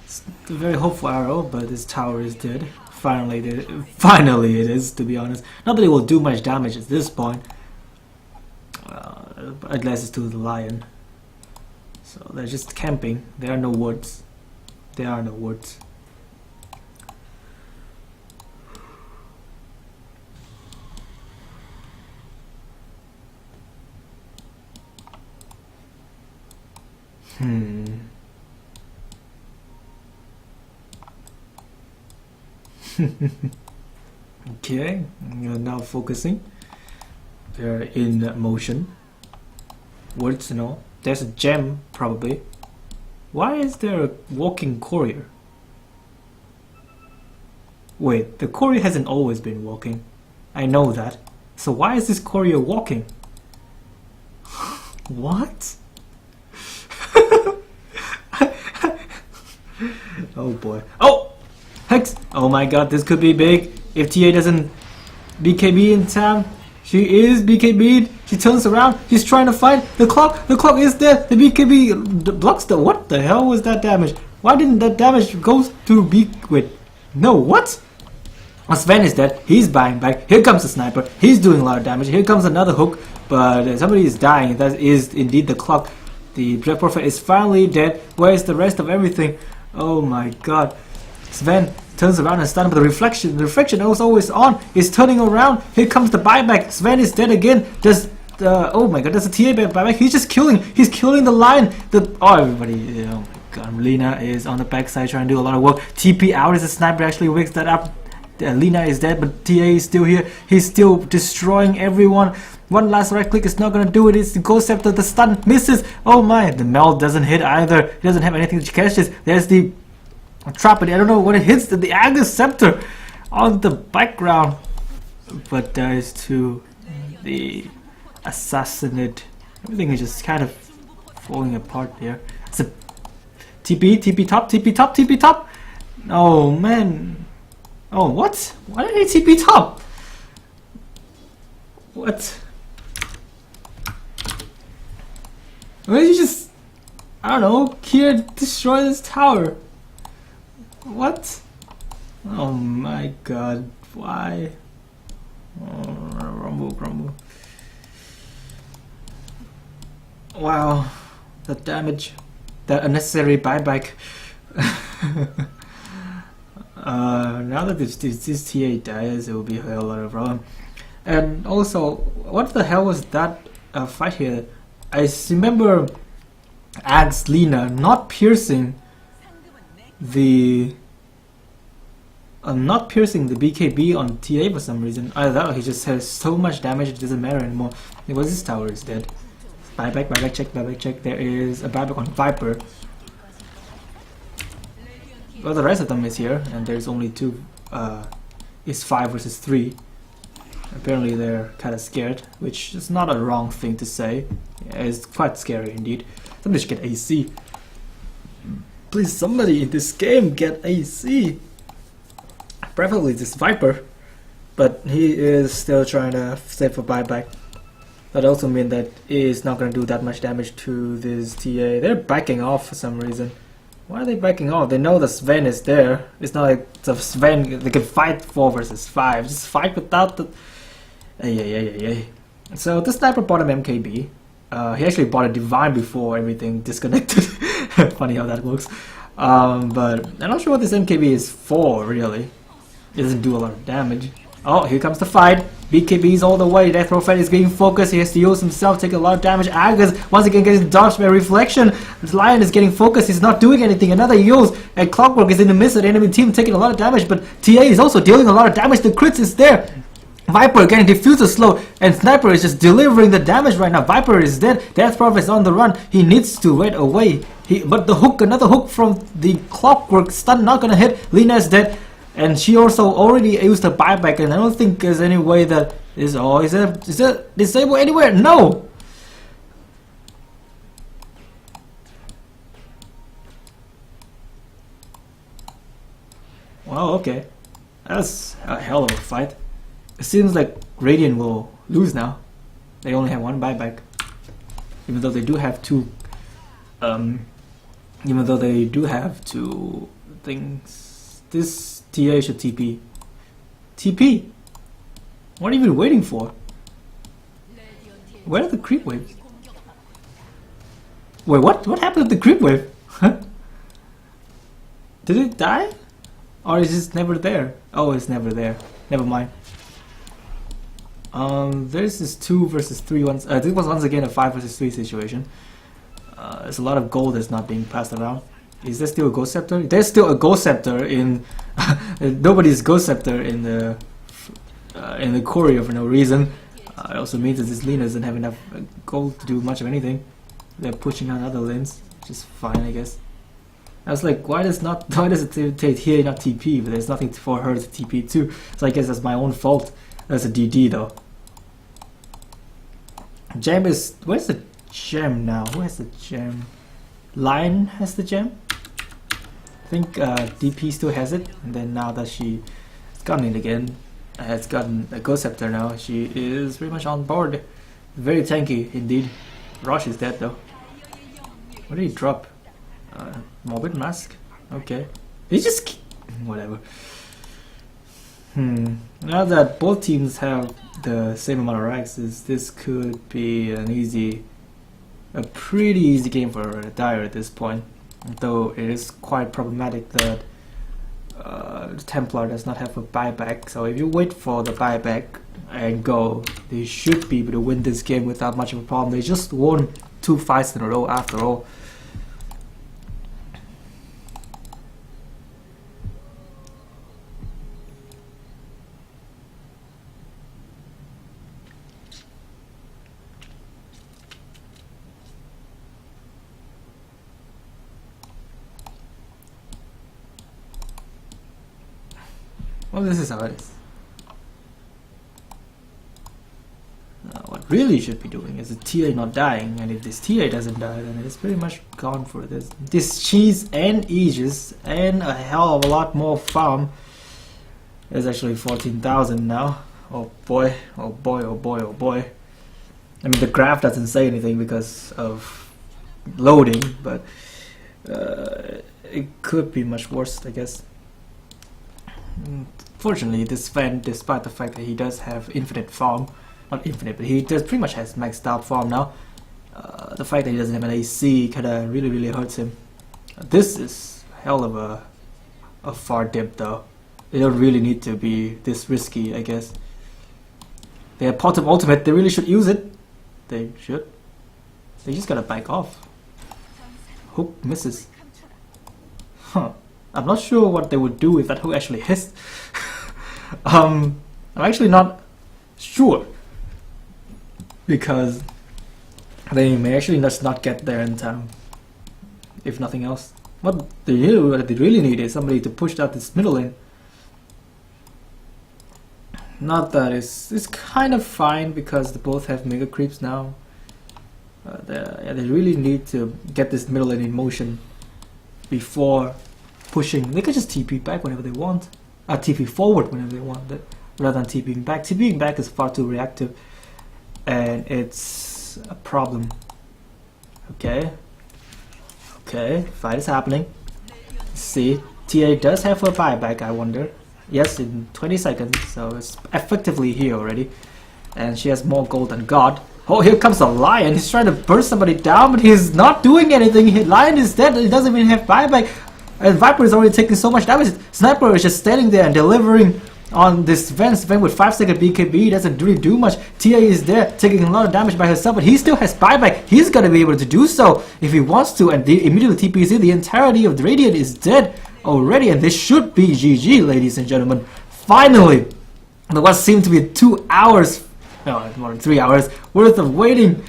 It's a very hopeful arrow, but this tower is dead. Finally it is, to be honest. Not that it will do much damage at this point. Unless it's to the lion. So they're just camping. There are no woods. There are no woods. Okay, you're now focusing. They're in motion. Woods, no. There's a gem, probably. Why is there a walking courier? Wait, the courier hasn't always been walking. I know that. So why is this courier walking? What? Oh boy. Oh! Hex! Oh my god, this could be big. If TA doesn't BKB in time, she is BKB'd. She turns around. She's trying to fight. The clock is dead. The BKB blocks the... What the hell was that damage? Why didn't that damage go through Wait. No, what? Sven is dead. He's buying back. Here comes the sniper. He's doing a lot of damage. Here comes another hook. But somebody is dying. That is indeed the clock. The Dread Prophet is finally dead. Where is the rest of everything? Oh my god. Sven turns around and stunned, but the reflection is always on. He's turning around. Here comes the buyback. Sven is dead again. Oh my god, there's a TA buyback. He's just killing. He's killing the lion. Everybody. Oh my god. Lina is on the backside trying to do a lot of work. TP out as the sniper actually wakes that up. Lina is dead, but TA is still here. He's still destroying everyone. One last right click is not gonna do it. It's the Ghost Scepter. The stun misses. Oh my, the meld doesn't hit either. He doesn't have anything to catch this. There's the trap, but I don't know what it hits. The Agus Scepter on the background, but dies to the assassinate. Everything is just kind of falling apart here. It's a TP top. Oh man. Oh, what? Why did he TP top? What? Why did you just, I don't know, here destroy this tower? What? Oh my god, why? Oh, rumble. Wow, the damage, the unnecessary buyback. Now that this TA dies, it will be a lot of problem. And also, what the hell was that fight here? I remember Axe Lina not piercing the BKB on TA for some reason. Either that or he just has so much damage it doesn't matter anymore. It was this tower is dead. Buyback check. There is a buyback on Viper. Well, the rest of them is here, and there's only two. It's 5 versus 3. Apparently they're kind of scared, which is not a wrong thing to say. Yeah, it's quite scary indeed. Somebody should get AC. Please, somebody in this game get AC. Preferably this Viper, but he is still trying to save for buyback. That also means that he is not going to do that much damage to this TA. They're backing off for some reason. Why are they backing off? They know the Sven is there. It's not like the Sven, they can fight 4 versus 5. Just fight without the... So the sniper bought him MKB. He actually bought a Divine before everything disconnected. Funny how that works. But I'm not sure what this MKB is for, really. It doesn't do a lot of damage. Oh, here comes the fight. BKB's all the way. Death Prophet is getting focused. He has to use himself, take a lot of damage. Agus once again gets dodged by reflection. This Lion is getting focused. He's not doing anything. Another use. And Clockwork is in the midst of the enemy team taking a lot of damage. But TA is also dealing a lot of damage. The crits is there. Viper getting diffuser slow. And Sniper is just delivering the damage right now. Viper is dead. Death Prophet is on the run. He needs to wait away. But the hook, another hook from the Clockwork stun not gonna hit. Lina is dead. And she also already used her buyback, and I don't think there's any way that is there disable anywhere? No! Wow, okay. That's a hell of a fight. It seems like Radiant will lose now. They only have one buyback. Even though they do have 2 Even though they do have two things. This TA should TP. TP? What are you even waiting for? Where are the creep waves? Wait, what? What happened to the creep wave? Did it die? Or is it just never there? Oh, it's never there. Never mind. There's this 2 versus 3 once. This was once again a 5 versus 3 situation. There's a lot of gold that's not being passed around. Is there still a Ghost Scepter? There's still a Ghost Scepter in... nobody's Ghost Scepter in the Courier for no reason. It also means that this Lina doesn't have enough gold to do much of anything. They're pushing on other lanes, which is fine, I guess. I was like, why does it take here not TP? But there's nothing for her to TP too. So I guess that's my own fault. That's a DD though. Gem is... Where's the gem now? Who has the gem? Lion has the gem? I think DP still has it. And then now that she's gotten it again, has gotten a Ghost Scepter now, she is pretty much on board. Very tanky indeed. Rosh is dead though. What did he drop? Morbid Mask? Okay. He just... whatever. Now that both teams have the same amount of Raxes, this could be a pretty easy game for Dire at this point. Though it is quite problematic that the Templar does not have a buyback. So if you wait for the buyback and go, they should be able to win this game without much of a problem. They just won 2 fights in a row after all. Well, this is how it is. What really should be doing is the TA not dying, and if this TA doesn't die, then it's pretty much gone for this. This cheese and Aegis and a hell of a lot more farm. There's actually 14,000 now. Oh boy, oh boy, oh boy, oh boy. I mean, the graph doesn't say anything because of loading, but it could be much worse, I guess. Fortunately, this fan, despite the fact that he does have infinite farm, not infinite, but he does pretty much has maxed out farm now, the fact that he doesn't have an AC kinda really hurts him. This is hell of a far dip though. They don't really need to be this risky, I guess. They have Potem Ultimate, they really should use it. They should. They just gotta back off. Hook misses. Huh. I'm not sure what they would do if that hook actually hits. I'm actually not sure, because they may actually just not get there in time, if nothing else. What they really need is somebody to push out this middle lane. Not that it's kind of fine because they both have mega creeps now. They really need to get this middle lane in motion before pushing. They could just TP back whenever they want, or TP forward whenever they want, rather than TPing back. TPing back is far too reactive, and it's a problem. Okay, fight is happening. Let's see, TA does have a buyback, I wonder. Yes, in 20 seconds, so it's effectively here already. And she has more gold than God. Oh, here comes the Lion. He's trying to burst somebody down, but he's not doing anything. Lion is dead. He doesn't even have buyback. And Viper is already taking so much damage. Sniper is just standing there and delivering on this Vance with 5-second BKB. Doesn't really do much. TA is there taking a lot of damage by herself, but he still has buyback. He's gonna be able to do so if he wants to. And immediately TPs in. The entirety of the Radiant is dead already, and this should be GG, ladies and gentlemen. Finally, what seemed to be 2 hours, no, more than 3 hours worth of waiting,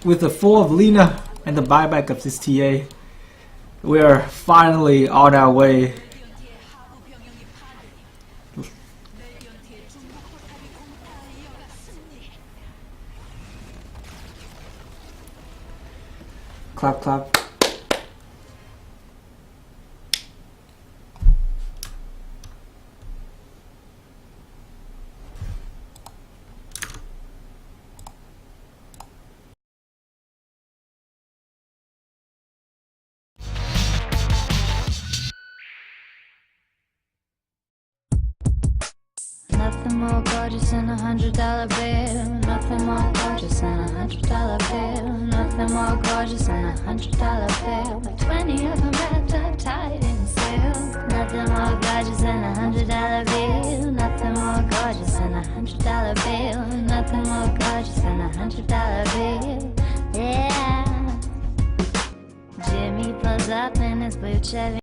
with the fall of Lina and the buyback of this TA. We are finally on our way. Clap, clap. Nothing more gorgeous than $100 bill. Nothing more gorgeous than $100 bill. Nothing more gorgeous than $100 bill. Like 20 of them wrapped up tight in silk. Nothing more gorgeous than $100 bill. Nothing more gorgeous than $100 bill. Nothing more gorgeous than $100 bill. Yeah. Jimmy pulls up in his blue Chevy.